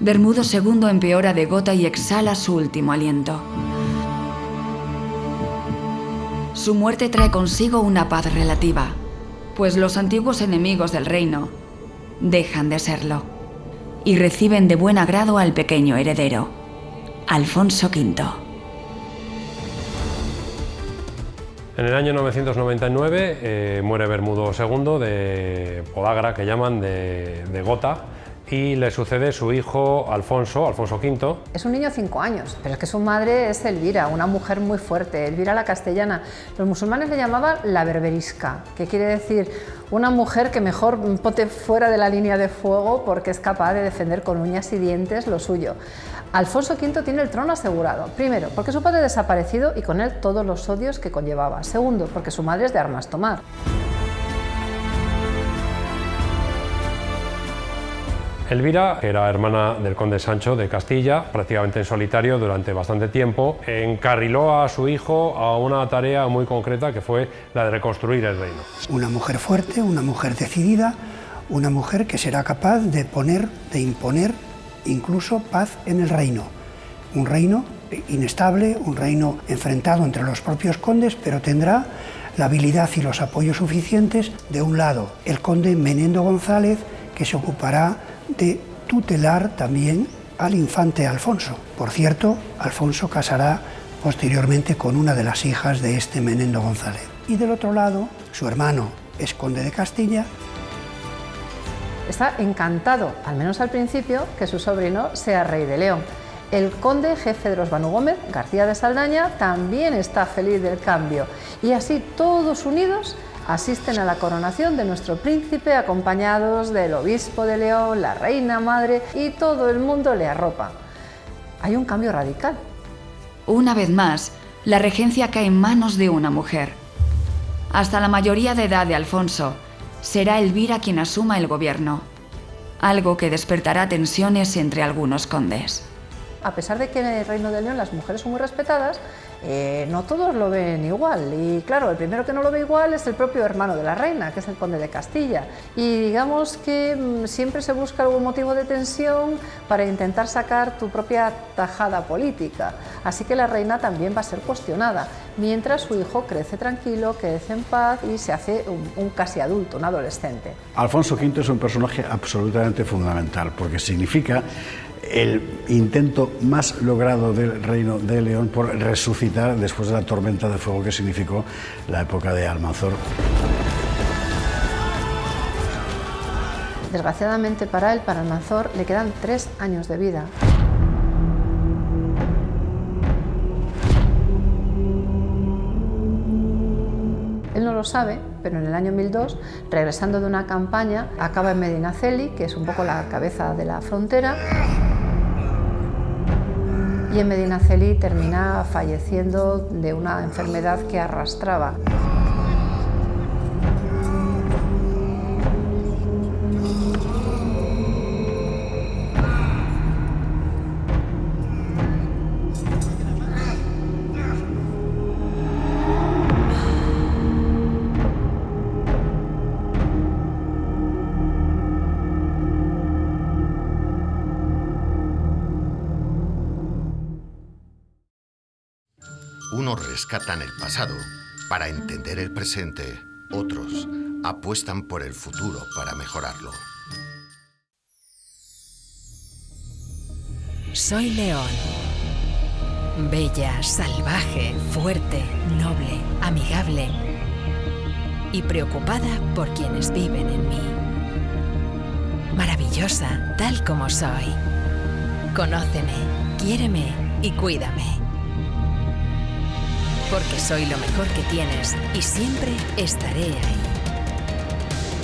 Bermudo II empeora de gota y exhala su último aliento. Su muerte trae consigo una paz relativa, pues los antiguos enemigos del reino dejan de serlo y reciben de buen agrado al pequeño heredero, Alfonso V. En el año 999 muere Bermudo II de podagra, que llaman, de gota, y le sucede su hijo Alfonso V. Es un niño de 5 años, pero es que su madre es Elvira, una mujer muy fuerte, Elvira la castellana. Los musulmanes le llamaban la berberisca, que quiere decir una mujer que mejor ponte fuera de la línea de fuego porque es capaz de defender con uñas y dientes lo suyo. Alfonso V tiene el trono asegurado. Primero, porque su padre ha desaparecido y con él todos los odios que conllevaba. Segundo, porque su madre es de armas tomar. Elvira era hermana del conde Sancho de Castilla, prácticamente en solitario durante bastante tiempo. Encarriló a su hijo a una tarea muy concreta, que fue la de reconstruir el reino. Una mujer fuerte, una mujer decidida, una mujer que será capaz de imponer incluso paz en el reino. Un reino inestable, un reino enfrentado entre los propios condes, pero tendrá la habilidad y los apoyos suficientes. De un lado, el conde Menendo González, que se ocupará de tutelar también al infante Alfonso. Por cierto, Alfonso casará posteriormente con una de las hijas de este Menendo González. Y del otro lado, su hermano es conde de Castilla. Está encantado, al menos al principio, que su sobrino sea rey de León. El conde jefe de los Banu Gómez, García de Saldaña, también está feliz del cambio. Y así, todos unidos, asisten a la coronación de nuestro príncipe, acompañados del obispo de León, la reina madre, y todo el mundo le arropa. Hay un cambio radical. Una vez más, la regencia cae en manos de una mujer. Hasta la mayoría de edad de Alfonso, será Elvira quien asuma el gobierno, algo que despertará tensiones entre algunos condes. A pesar de que en el Reino de León las mujeres son muy respetadas, no todos lo ven igual. Y claro, el primero que no lo ve igual es el propio hermano de la reina, que es el conde de Castilla. Y digamos que siempre se busca algún motivo de tensión para intentar sacar tu propia tajada política. Así que la reina también va a ser cuestionada, mientras su hijo crece tranquilo, crece en paz y se hace un casi adulto, un adolescente. Alfonso V es un personaje absolutamente fundamental, porque significa el intento más logrado del Reino de León por resucitar después de la tormenta de fuego que significó la época de Almanzor. Desgraciadamente para él, para Almanzor, le quedan 3 años de vida. Él no lo sabe, pero en el año 1002, regresando de una campaña, acaba en Medinaceli, que es un poco la cabeza de la frontera, y en Medinaceli termina falleciendo de una enfermedad que arrastraba. Unos rescatan el pasado para entender el presente, otros apuestan por el futuro para mejorarlo. Soy León. Bella, salvaje, fuerte, noble, amigable y preocupada por quienes viven en mí. Maravillosa, tal como soy. Conóceme, quiéreme y cuídame. Porque soy lo mejor que tienes y siempre estaré ahí.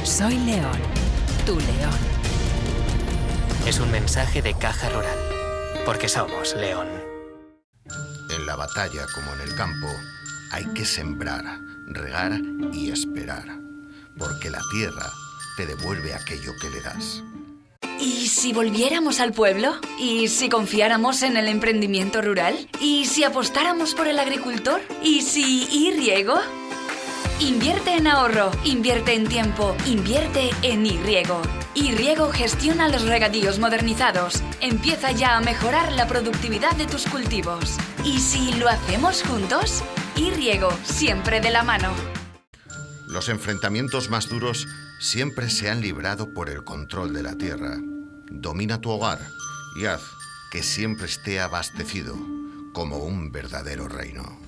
Soy León, tu león. Es un mensaje de Caja Rural. porque somos León. En la batalla como en el campo, hay que sembrar, regar y esperar, porque la tierra te devuelve aquello que le das. ¿Y si volviéramos al pueblo? ¿Y si confiáramos en el emprendimiento rural? ¿Y si apostáramos por el agricultor? ¿Y si iRiego? Invierte en ahorro, invierte en tiempo, invierte en iRiego. iRiego gestiona los regadíos modernizados. Empieza ya a mejorar la productividad de tus cultivos. ¿Y si lo hacemos juntos? iRiego, siempre de la mano. Los enfrentamientos más duros siempre se han librado por el control de la tierra. Domina tu hogar y haz que siempre esté abastecido como un verdadero reino.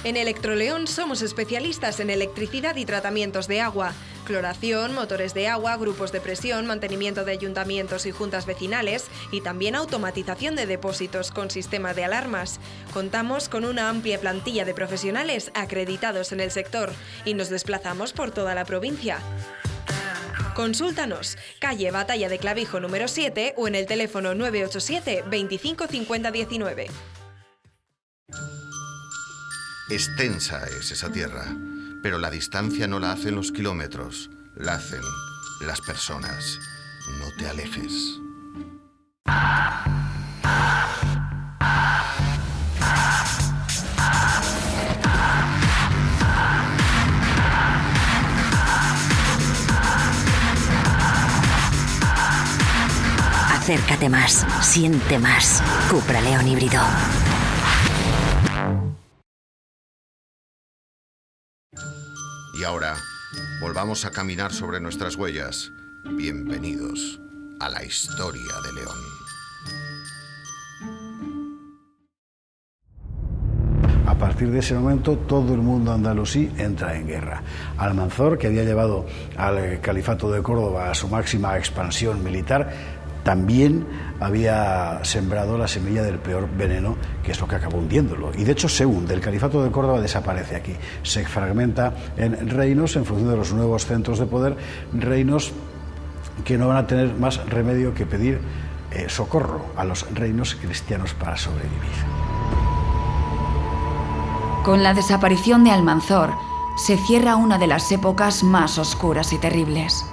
En Electroleón somos especialistas en electricidad y tratamientos de agua, cloración, motores de agua, grupos de presión, mantenimiento de ayuntamientos y juntas vecinales y también automatización de depósitos con sistema de alarmas. Contamos con una amplia plantilla de profesionales acreditados en el sector y nos desplazamos por toda la provincia. Consúltanos, calle Batalla de Clavijo número 7 o en el teléfono 987 25 50 19. Extensa es esa tierra, pero la distancia no la hacen los kilómetros, la hacen las personas. No te alejes. Acércate más, siente más. Cupra León híbrido. Y ahora, volvamos a caminar sobre nuestras huellas. Bienvenidos a la historia de León. A partir de ese momento, todo el mundo andalusí entra en guerra. Almanzor, que había llevado al califato de Córdoba a su máxima expansión militar, también había sembrado la semilla del peor veneno, que es lo que acabó hundiéndolo. Y de hecho se hunde, el califato de Córdoba desaparece aquí, se fragmenta en reinos en función de los nuevos centros de poder, reinos que no van a tener más remedio que pedir socorro a los reinos cristianos para sobrevivir. Con la desaparición de Almanzor, se cierra una de las épocas más oscuras y terribles.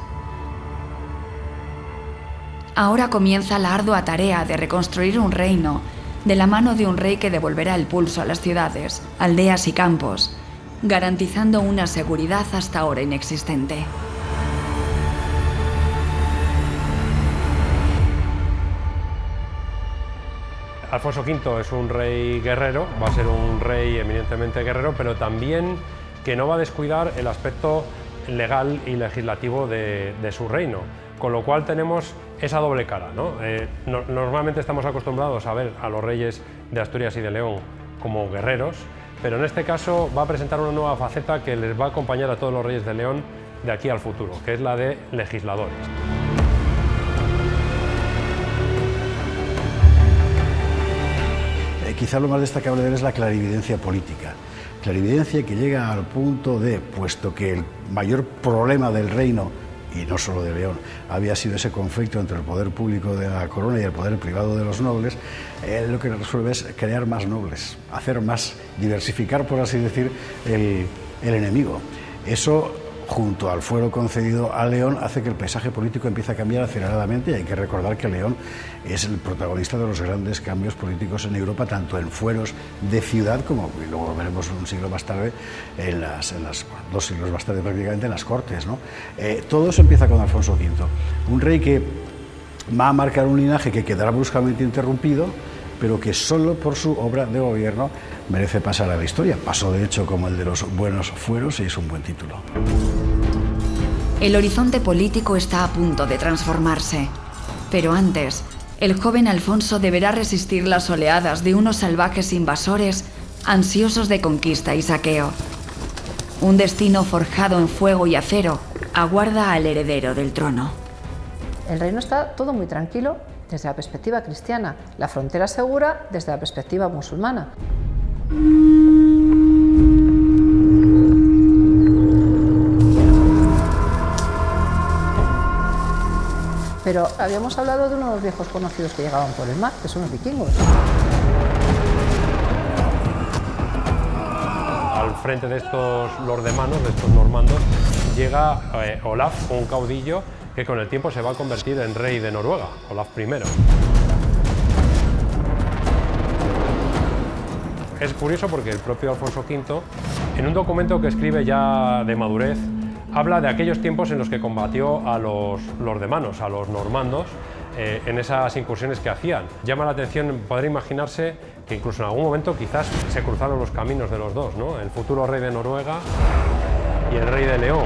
Ahora comienza la ardua tarea de reconstruir un reino de la mano de un rey que devolverá el pulso a las ciudades, aldeas y campos, garantizando una seguridad hasta ahora inexistente. Alfonso V es un rey guerrero, va a ser un rey eminentemente guerrero, pero también que no va a descuidar el aspecto legal y legislativo de su reino, con lo cual tenemos esa doble cara, ¿no? Normalmente estamos acostumbrados a ver a los reyes de Asturias y de León como guerreros, pero en este caso va a presentar una nueva faceta que les va a acompañar a todos los reyes de León de aquí al futuro, que es la de legisladores. Quizá lo más destacable de él es la clarividencia política. Clarividencia que llega al punto de, puesto que el mayor problema del reino, y no solo de León, había sido ese conflicto entre el poder público de la corona y el poder privado de los nobles, él lo que resuelve es crear más nobles, hacer más, diversificar, por así decir, el enemigo. Eso, junto al fuero concedido a León, hace que el paisaje político empiece a cambiar aceleradamente, y hay que recordar que León es el protagonista de los grandes cambios políticos en Europa, tanto en fueros de ciudad como, y luego veremos un siglo más tarde, dos siglos más tarde prácticamente, en las Cortes, ¿no? Todo eso empieza con Alfonso V, un rey que va a marcar un linaje que quedará bruscamente interrumpido, pero que solo por su obra de gobierno merece pasar a la historia. Pasó de hecho como el de los buenos fueros y es un buen título. El horizonte político está a punto de transformarse, pero antes, el joven Alfonso deberá resistir las oleadas de unos salvajes invasores ansiosos de conquista y saqueo. Un destino forjado en fuego y acero aguarda al heredero del trono. El reino está todo muy tranquilo desde la perspectiva cristiana, la frontera segura desde la perspectiva musulmana. Pero habíamos hablado de unos viejos conocidos que llegaban por el mar, que son los vikingos. Al frente de estos lordemanos, de estos normandos, llega Olaf, un caudillo que con el tiempo se va a convertir en rey de Noruega, Olaf I. Es curioso porque el propio Alfonso V, en un documento que escribe ya de madurez, habla de aquellos tiempos en los que combatió a los lordemanos, a los normandos, en esas incursiones que hacían. Llama la atención poder imaginarse que incluso en algún momento quizás se cruzaron los caminos de los dos, ¿no? El futuro rey de Noruega y el rey de León.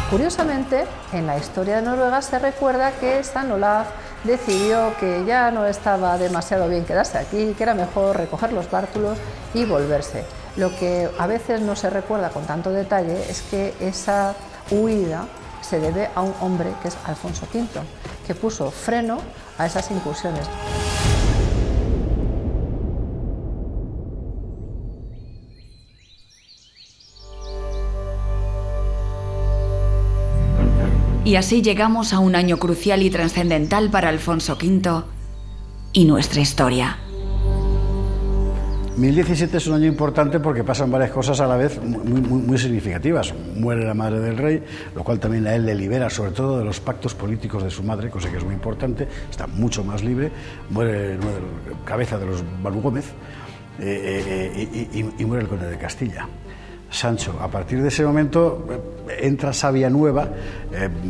Curiosamente, en la historia de Noruega se recuerda que San Olaf decidió que ya no estaba demasiado bien quedarse aquí, que era mejor recoger los bártulos y volverse. Lo que a veces no se recuerda con tanto detalle es que esa huida se debe a un hombre que es Alfonso V, que puso freno a esas incursiones. Y así llegamos a un año crucial y trascendental para Alfonso V y nuestra historia. 1017 es un año importante porque pasan varias cosas a la vez muy significativas. Muere la madre del rey, lo cual también a él le libera sobre todo de los pactos políticos de su madre, cosa que es muy importante, está mucho más libre. Muere cabeza de los Balú Gómez y muere el conde de Castilla. Sancho, a partir de ese momento entra savia nueva,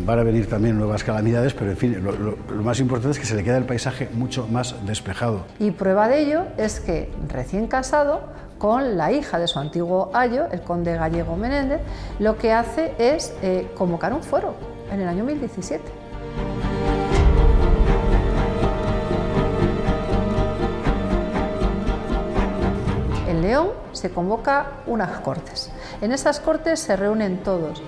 van a venir también nuevas calamidades, pero en fin, lo más importante es que se le queda el paisaje mucho más despejado. Y prueba de ello es que, recién casado, con la hija de su antiguo ayo, el conde Gallego Menéndez, lo que hace es convocar un fuero en el año 1017. En León se convoca unas cortes. En esas cortes se reúnen todos.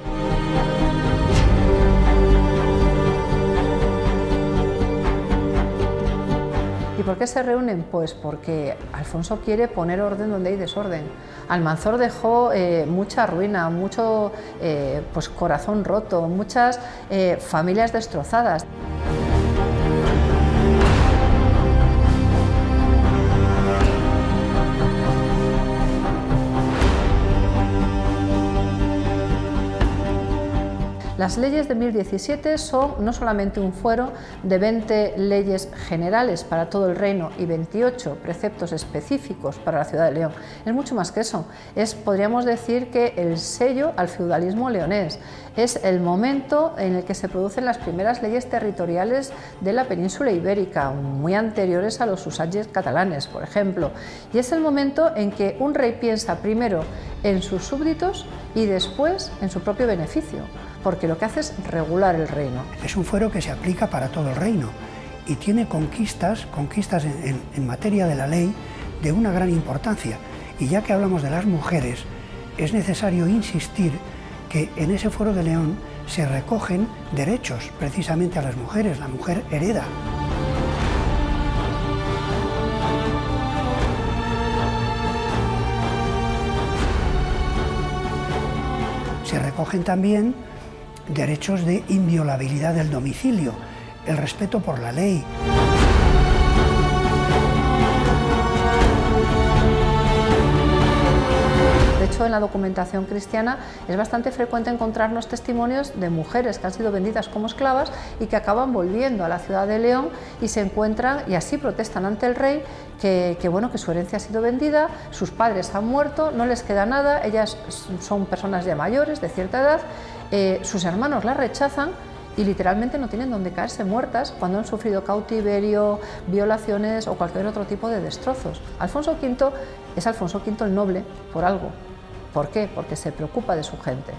¿Y por qué se reúnen? Pues porque Alfonso quiere poner orden donde hay desorden. Almanzor dejó mucha ruina, mucho pues corazón roto, muchas familias destrozadas. Las leyes de 1017 son no solamente un fuero de 20 leyes generales para todo el reino y 28 preceptos específicos para la ciudad de León. Es mucho más que eso. Podríamos decir que el sello al feudalismo leonés. Es el momento en el que se producen las primeras leyes territoriales de la península ibérica, muy anteriores a los usages catalanes, por ejemplo. Y es el momento en que un rey piensa primero en sus súbditos y después en su propio beneficio, porque lo que hace es regular el reino. Es un fuero que se aplica para todo el reino y tiene conquistas en materia de la ley de una gran importancia. Y ya que hablamos de las mujeres, es necesario insistir que en ese fuero de León se recogen derechos precisamente a las mujeres. La mujer hereda. Se recogen también derechos de inviolabilidad del domicilio, el respeto por la ley. De hecho, en la documentación cristiana es bastante frecuente encontrarnos testimonios de mujeres que han sido vendidas como esclavas y que acaban volviendo a la ciudad de León y se encuentran, y así protestan ante el rey, que su herencia ha sido vendida, sus padres han muerto, no les queda nada, ellas son personas ya mayores, de cierta edad, sus hermanos las rechazan y literalmente no tienen donde caerse muertas cuando han sufrido cautiverio, violaciones o cualquier otro tipo de destrozos. Alfonso V es Alfonso V el Noble por algo. ¿Por qué? Porque se preocupa de su gente.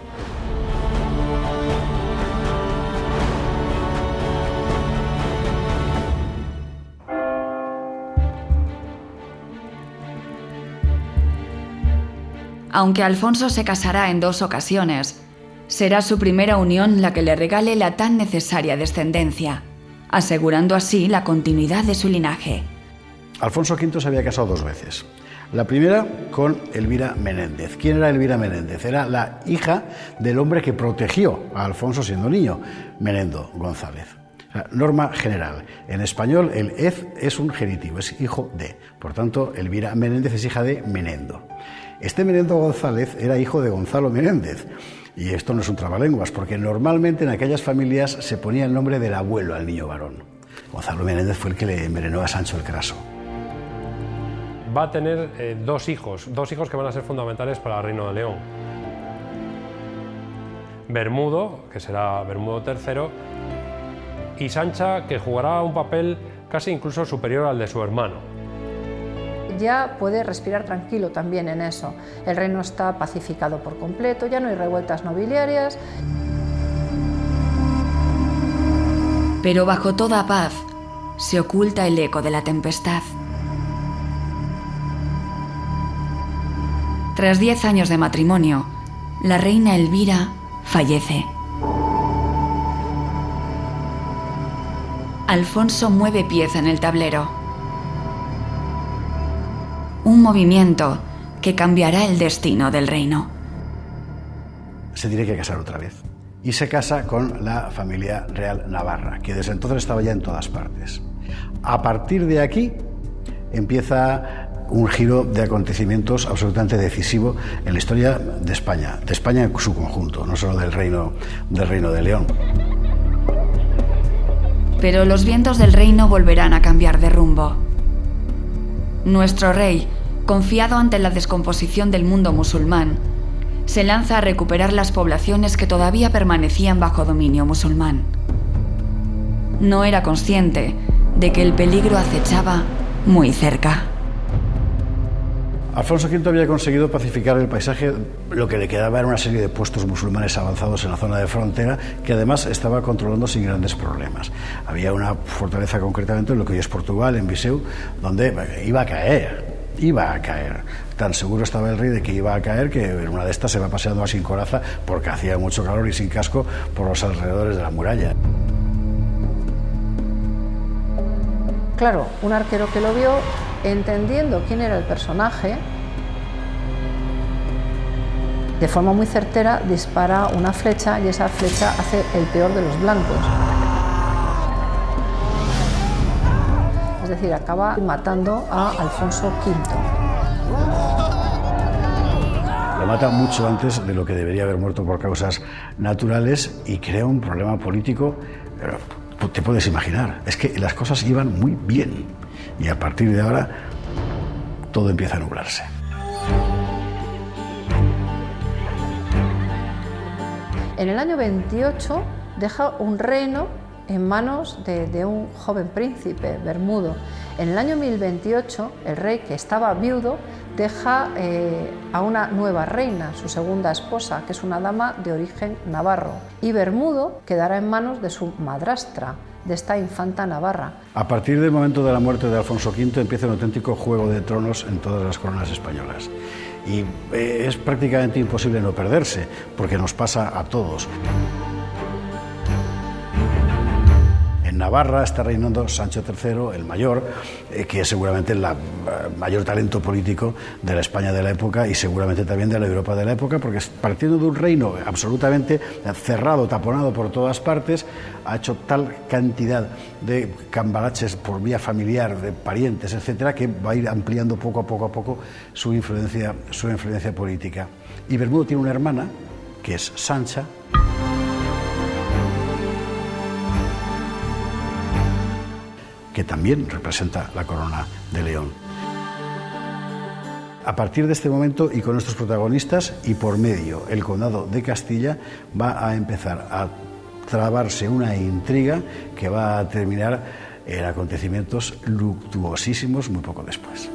Aunque Alfonso se casará en 2 ocasiones, será su primera unión la que le regale la tan necesaria descendencia, asegurando así la continuidad de su linaje. Alfonso V se había casado 2 veces. La primera con Elvira Menéndez. ¿Quién era Elvira Menéndez? Era la hija del hombre que protegió a Alfonso siendo niño, Menendo González. Norma general. En español el ez es un genitivo, es hijo de. Por tanto, Elvira Menéndez es hija de Menendo. Este Menendo González era hijo de Gonzalo Menéndez. Y esto no es un trabalenguas, porque normalmente en aquellas familias se ponía el nombre del abuelo al niño varón. Gonzalo Menéndez fue el que le envenenó a Sancho el Craso. Va a tener 2 hijos que van a ser fundamentales para el Reino de León. Bermudo, que será Bermudo III, y Sancha, que jugará un papel casi incluso superior al de su hermano. Ya puede respirar tranquilo también en eso. El reino está pacificado por completo, ya no hay revueltas nobiliarias. Pero bajo toda paz se oculta el eco de la tempestad. Tras 10 años de matrimonio, la reina Elvira fallece. Alfonso mueve pieza en el tablero. Un movimiento que cambiará el destino del reino. Se tiene que casar otra vez. Y se casa con la familia real navarra, que desde entonces estaba ya en todas partes. A partir de aquí empieza un giro de acontecimientos absolutamente decisivo en la historia de España en su conjunto, no solo del Reino de León. Pero los vientos del reino volverán a cambiar de rumbo. Nuestro rey, confiado ante la descomposición del mundo musulmán, se lanza a recuperar las poblaciones que todavía permanecían bajo dominio musulmán. No era consciente de que el peligro acechaba muy cerca. Alfonso V había conseguido pacificar el paisaje. Lo que le quedaba era una serie de puestos musulmanes avanzados en la zona de frontera que además estaba controlando sin grandes problemas. Había una fortaleza concretamente en lo que hoy es Portugal, en Viseu, donde iba a caer. Tan seguro estaba el rey de que iba a caer que en una de estas se va paseando sin coraza porque hacía mucho calor y sin casco por los alrededores de la muralla. Claro, un arquero que lo vio, entendiendo quién era el personaje, de forma muy certera dispara una flecha y esa flecha hace el peor de los blancos. Es decir, acaba matando a Alfonso V. Lo mata mucho antes de lo que debería haber muerto por causas naturales y crea un problema político. Te puedes imaginar, es que las cosas iban muy bien y a partir de ahora todo empieza a nublarse. En el año 28 deja un reino en manos de un joven príncipe, Bermudo. En el año 1028, el rey, que estaba viudo, deja a una nueva reina, su segunda esposa, que es una dama de origen navarro. Y Bermudo quedará en manos de su madrastra, de esta infanta navarra. A partir del momento de la muerte de Alfonso V empieza un auténtico juego de tronos en todas las coronas españolas. Y es prácticamente imposible no perderse, porque nos pasa a todos. En Navarra está reinando Sancho III, el mayor, que es seguramente el mayor talento político de la España de la época y seguramente también de la Europa de la época, porque partiendo de un reino absolutamente cerrado, taponado por todas partes, ha hecho tal cantidad de cambalaches por vía familiar, de parientes, etcétera, que va a ir ampliando poco a poco su influencia política. Y Bermudo tiene una hermana, que es Sancha, que también representa la corona de León. A partir de este momento y con nuestros protagonistas y por medio el condado de Castilla va a empezar a trabarse una intriga que va a terminar en acontecimientos luctuosísimos muy poco después.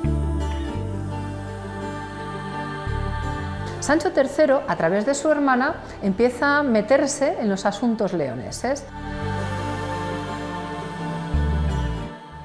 Sancho III, a través de su hermana, empieza a meterse en los asuntos leoneses.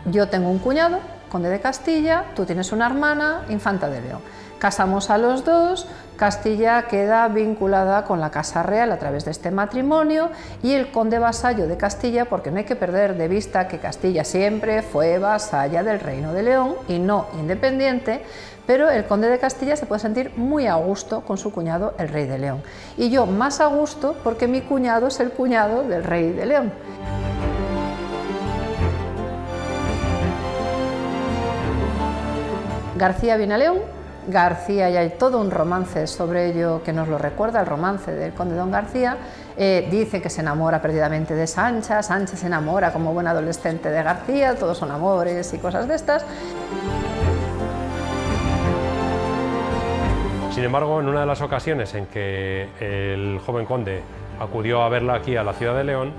Yo tengo un cuñado, conde de Castilla, tú tienes una hermana, infanta de León. Casamos a los dos, Castilla queda vinculada con la Casa Real a través de este matrimonio y el conde vasallo de Castilla, porque no hay que perder de vista que Castilla siempre fue vasalla del Reino de León y no independiente, pero el conde de Castilla se puede sentir muy a gusto con su cuñado, el rey de León. Y yo más a gusto porque mi cuñado es el cuñado del rey de León. García viene a León, García, y hay todo un romance sobre ello que nos lo recuerda, el romance del conde Don García. Dice que se enamora perdidamente de Sancha, Sancha se enamora como buen adolescente de García, todos son amores y cosas de estas. Sin embargo, en una de las ocasiones en que el joven conde acudió a verla aquí a la ciudad de León,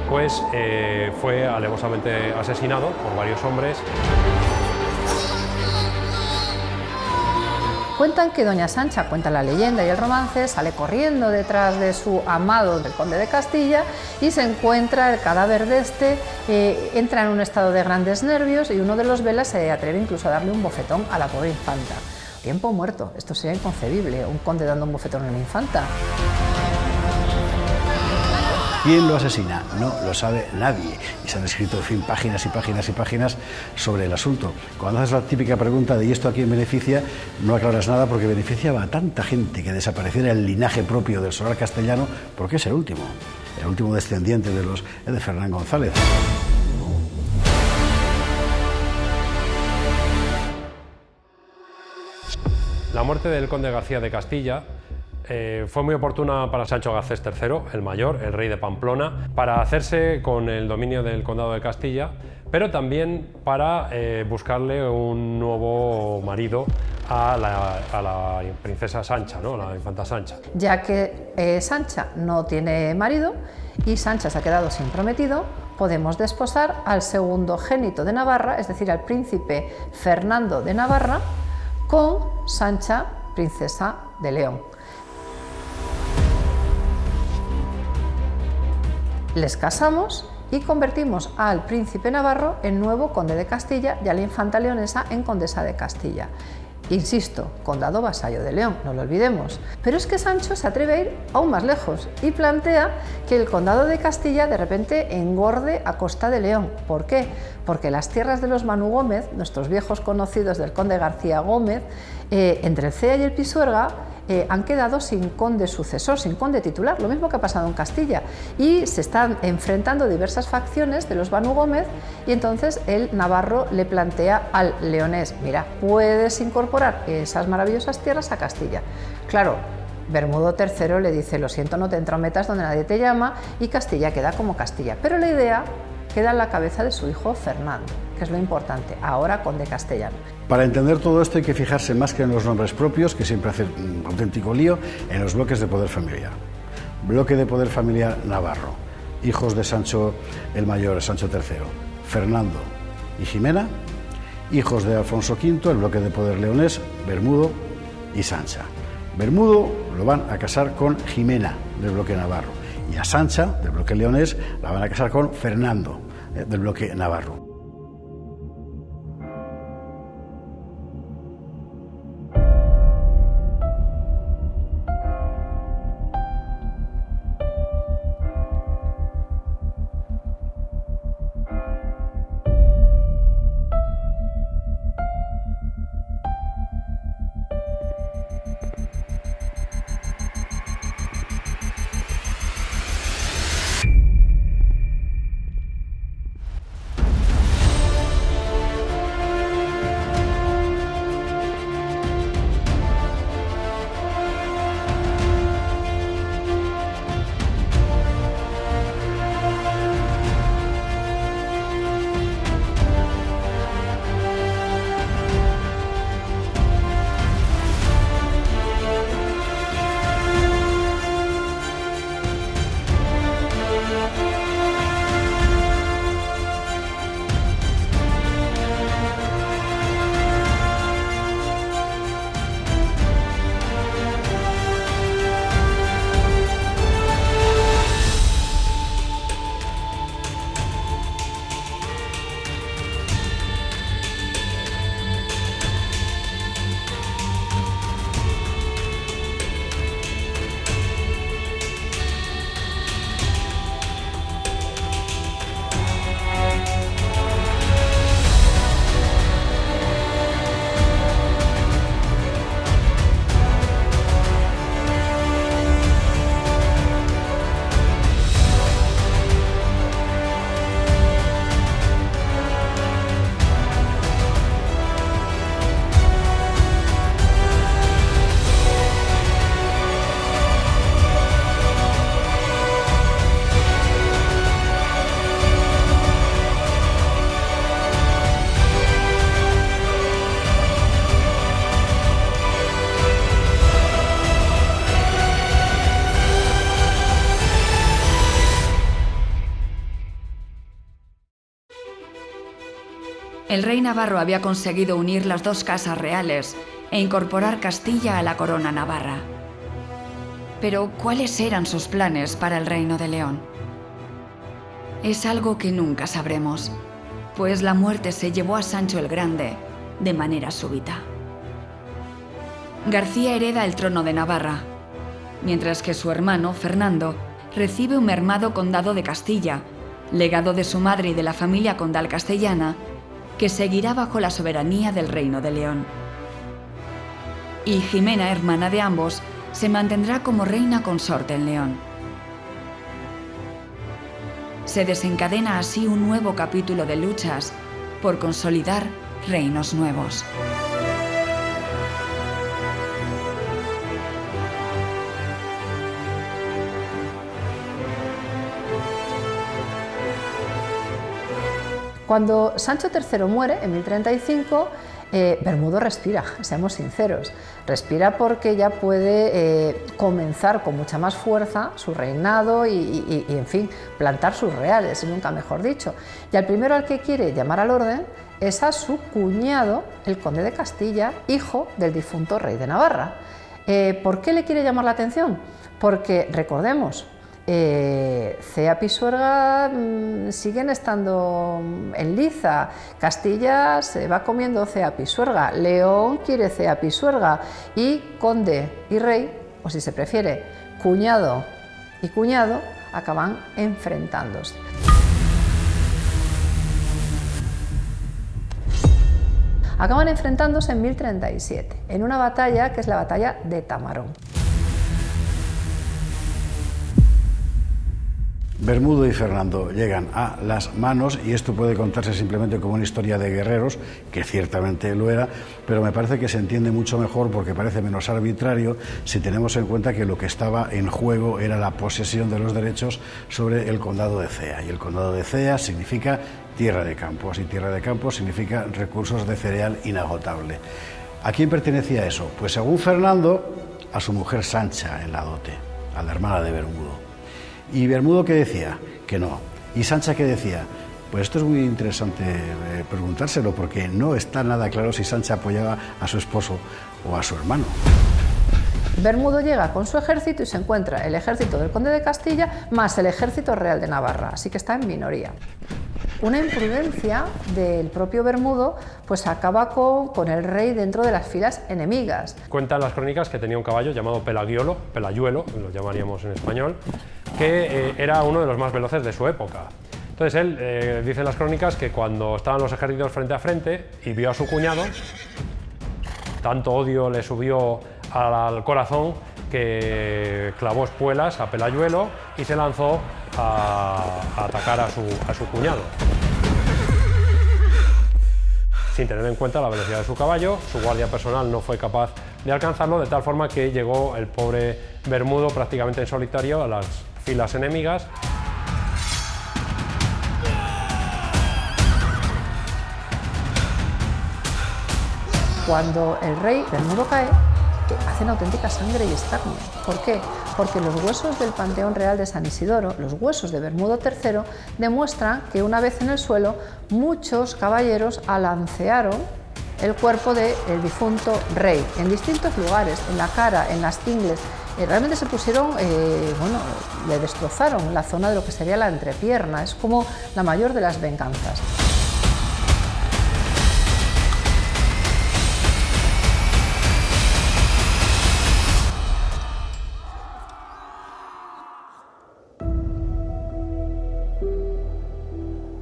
pues fue alevosamente asesinado por varios hombres. Cuentan que doña Sancha, cuenta la leyenda y el romance, sale corriendo detrás de su amado, del conde de Castilla, y se encuentra el cadáver de este, entra en un estado de grandes nervios y uno de los velas se atreve incluso a darle un bofetón a la pobre infanta. Tiempo muerto, esto sería inconcebible, un conde dando un bofetón a una infanta. ¿Quién lo asesina? No lo sabe nadie. Y se han escrito, en fin, páginas y páginas y páginas sobre el asunto. Cuando haces la típica pregunta de ¿y esto a quién beneficia?, no aclaras nada porque beneficiaba a tanta gente que desapareciera el linaje propio del solar castellano, porque es el último descendiente de Fernán González. La muerte del conde García de Castilla fue muy oportuna para Sancho Garcés III, el mayor, el rey de Pamplona, para hacerse con el dominio del condado de Castilla, pero también para buscarle un nuevo marido a la princesa Sancha, ¿no?, la infanta Sancha. Ya que Sancha no tiene marido y Sancha se ha quedado sin prometido, podemos desposar al segundo génito de Navarra, es decir, al príncipe Fernando de Navarra, con Sancha, princesa de León. Les casamos y convertimos al príncipe navarro en nuevo conde de Castilla y a la infanta leonesa en condesa de Castilla. Insisto, condado vasallo de León, no lo olvidemos. Pero es que Sancho se atreve a ir aún más lejos y plantea que el condado de Castilla de repente engorde a costa de León. ¿Por qué? Porque las tierras de los Manu Gómez, nuestros viejos conocidos del conde García Gómez, entre el Cea y el Pisuerga, han quedado sin conde sucesor, sin conde titular, lo mismo que ha pasado en Castilla, y se están enfrentando diversas facciones de los Manu Gómez, y entonces el navarro le plantea al leonés: mira, puedes incorporar esas maravillosas tierras a Castilla. Claro, Bermudo III le dice: lo siento, no te entrometas donde nadie te llama, y Castilla queda como Castilla, pero la idea queda en la cabeza de su hijo Fernando, que es lo importante, ahora conde castellano. Para entender todo esto hay que fijarse más que en los nombres propios, que siempre hacen un auténtico lío, en los bloques de poder familiar. Bloque de poder familiar navarro, hijos de Sancho el Mayor, Sancho III, Fernando y Jimena. Hijos de Alfonso V, el bloque de poder leonés, Bermudo y Sancha. Bermudo lo van a casar con Jimena, del bloque navarro, y a Sancha, del bloque leonés, la van a casar con Fernando, del bloque navarro. El rey navarro había conseguido unir las dos casas reales e incorporar Castilla a la corona navarra. Pero, ¿cuáles eran sus planes para el Reino de León? Es algo que nunca sabremos, pues la muerte se llevó a Sancho el Grande de manera súbita. García hereda el trono de Navarra, mientras que su hermano, Fernando, recibe un mermado condado de Castilla, legado de su madre y de la familia condal castellana, que seguirá bajo la soberanía del Reino de León. Y Jimena, hermana de ambos, se mantendrá como reina consorte en León. Se desencadena así un nuevo capítulo de luchas por consolidar reinos nuevos. Cuando Sancho III muere, en 1035, Bermudo respira, seamos sinceros. Respira porque ya puede comenzar con mucha más fuerza su reinado y, en fin, plantar sus reales, nunca mejor dicho. Y al primero al que quiere llamar al orden es a su cuñado, el conde de Castilla, hijo del difunto rey de Navarra. ¿Por qué le quiere llamar la atención? Porque, recordemos, Cea Pisuerga siguen estando en liza. Castilla se va comiendo Cea Pisuerga, León quiere Cea Pisuerga y conde y rey, o si se prefiere, cuñado y cuñado, acaban enfrentándose. Acaban enfrentándose en 1037, en una batalla que es la batalla de Tamarón. Bermudo y Fernando llegan a las manos y esto puede contarse simplemente como una historia de guerreros, que ciertamente lo era, pero me parece que se entiende mucho mejor porque parece menos arbitrario si tenemos en cuenta que lo que estaba en juego era la posesión de los derechos sobre el condado de Cea. Y el condado de Cea significa tierra de campos y tierra de campos significa recursos de cereal inagotable. ¿A quién pertenecía eso? Pues según Fernando, a su mujer Sancha en la dote, a la hermana de Bermudo. ¿Y Bermudo qué decía? Que no. ¿Y Sancha qué decía? Pues esto es muy interesante preguntárselo porque no está nada claro si Sancha apoyaba a su esposo o a su hermano. Bermudo llega con su ejército y se encuentra el ejército del conde de Castilla más el ejército real de Navarra, así que está en minoría. Una imprudencia del propio Bermudo pues acaba con el rey dentro de las filas enemigas. Cuentan las crónicas que tenía un caballo llamado Pelayuelo, lo llamaríamos en español, que era uno de los más veloces de su época. Entonces él dice en las crónicas que cuando estaban los ejércitos frente a frente y vio a su cuñado, tanto odio le subió al corazón que clavó espuelas a Pelayuelo y se lanzó a atacar a su cuñado. Sin tener en cuenta la velocidad de su caballo, su guardia personal no fue capaz de alcanzarlo, de tal forma que llegó el pobre Bermudo prácticamente en solitario a las filas enemigas. Cuando el rey Bermudo cae, hacen auténtica sangre y escarnio. ¿Por qué? Porque los huesos del Panteón Real de San Isidoro, los huesos de Bermudo III, demuestran que una vez en el suelo, muchos caballeros alancearon el cuerpo del difunto rey en distintos lugares, en la cara, en las ingles. Realmente se pusieron, le destrozaron la zona de lo que sería la entrepierna. Es como la mayor de las venganzas.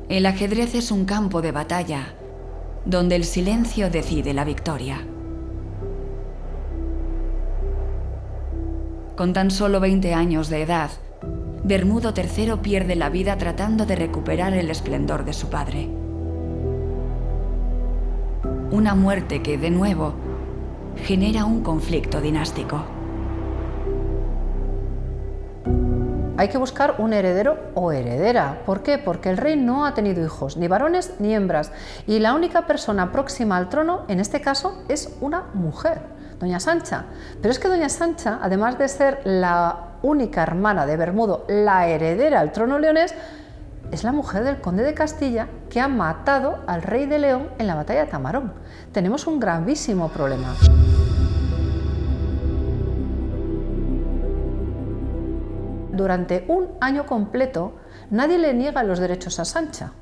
El ajedrez es un campo de batalla, donde el silencio decide la victoria. Con tan solo 20 años de edad, Bermudo III pierde la vida tratando de recuperar el esplendor de su padre. Una muerte que, de nuevo, genera un conflicto dinástico. Hay que buscar un heredero o heredera. ¿Por qué? Porque el rey no ha tenido hijos, ni varones ni hembras, y la única persona próxima al trono, en este caso, es una mujer, doña Sancha. Pero es que doña Sancha, además de ser la única hermana de Bermudo, la heredera al trono leonés, es la mujer del conde de Castilla que ha matado al rey de León en la batalla de Tamarón. Tenemos un gravísimo problema. Durante un año completo nadie le niega los derechos a Sancha,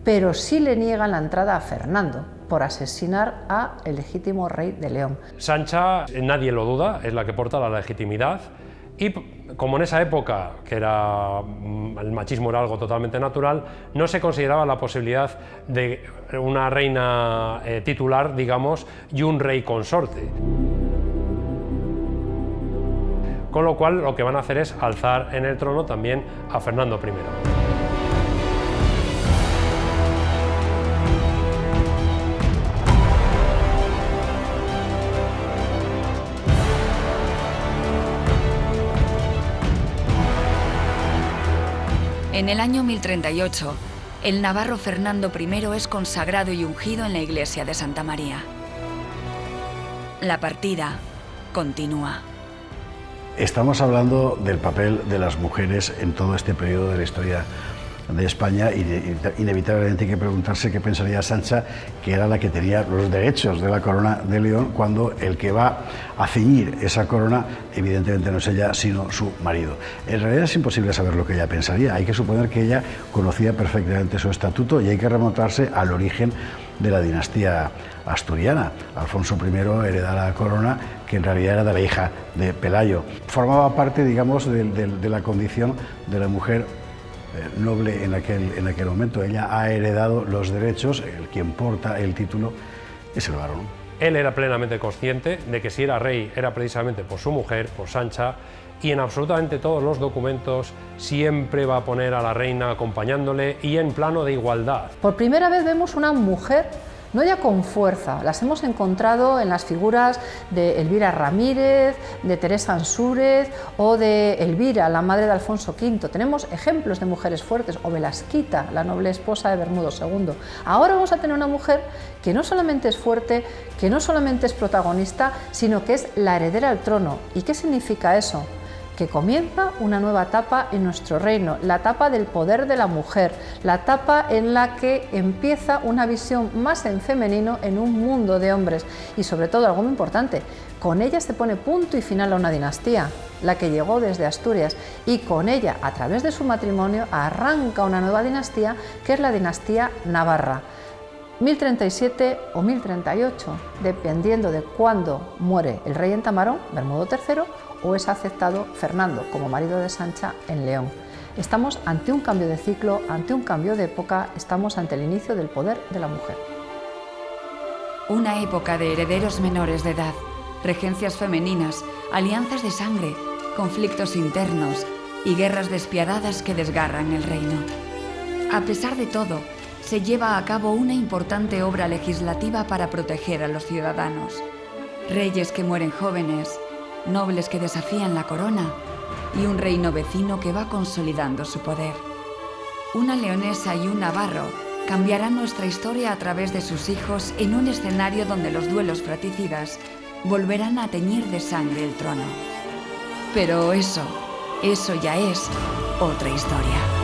pero sí le niegan la entrada a Fernando por asesinar al legítimo rey de León. Sancha, nadie lo duda, es la que porta la legitimidad y como en esa época, que el machismo era algo totalmente natural, no se consideraba la posibilidad de una reina titular, digamos, y un rey consorte. Con lo cual lo que van a hacer es alzar en el trono también a Fernando I. En el año 1038, el navarro Fernando I es consagrado y ungido en la iglesia de Santa María. La partida continúa. Estamos hablando del papel de las mujeres en todo este periodo de la historia de España y inevitablemente hay que preguntarse qué pensaría Sancha, que era la que tenía los derechos de la corona de León, cuando el que va a ceñir esa corona evidentemente no es ella sino su marido. En realidad es imposible saber lo que ella pensaría, hay que suponer que ella conocía perfectamente su estatuto y hay que remontarse al origen de la dinastía asturiana. Alfonso I hereda la corona, que en realidad era de la hija de Pelayo. Formaba parte, digamos, de la condición de la mujer noble en aquel momento. Ella ha heredado los derechos, quien porta el título es el varón. Él era plenamente consciente de que si era rey era precisamente por su mujer, por Sancha, y en absolutamente todos los documentos siempre va a poner a la reina acompañándole y en plano de igualdad. Por primera vez vemos una mujer, no ya con fuerza, las hemos encontrado en las figuras de Elvira Ramírez, de Teresa Ansúrez o de Elvira, la madre de Alfonso V. Tenemos ejemplos de mujeres fuertes, o Velasquita, la noble esposa de Bermudo II. Ahora vamos a tener una mujer que no solamente es fuerte, que no solamente es protagonista, sino que es la heredera al trono. ¿Y qué significa eso? Que comienza una nueva etapa en nuestro reino, la etapa del poder de la mujer, la etapa en la que empieza una visión más en femenino en un mundo de hombres y sobre todo algo muy importante, con ella se pone punto y final a una dinastía, la que llegó desde Asturias, y con ella, a través de su matrimonio, arranca una nueva dinastía que es la dinastía navarra. 1037 o 1038, dependiendo de cuándo muere el rey en Tamarón, Bermudo III, o es aceptado Fernando como marido de Sancha en León. Estamos ante un cambio de ciclo, ante un cambio de época, estamos ante el inicio del poder de la mujer. Una época de herederos menores de edad, regencias femeninas, alianzas de sangre, conflictos internos y guerras despiadadas que desgarran el reino. A pesar de todo, se lleva a cabo una importante obra legislativa para proteger a los ciudadanos. Reyes que mueren jóvenes, nobles que desafían la corona y un reino vecino que va consolidando su poder. Una leonesa y un navarro cambiarán nuestra historia a través de sus hijos en un escenario donde los duelos fratricidas volverán a teñir de sangre el trono. Pero eso ya es otra historia.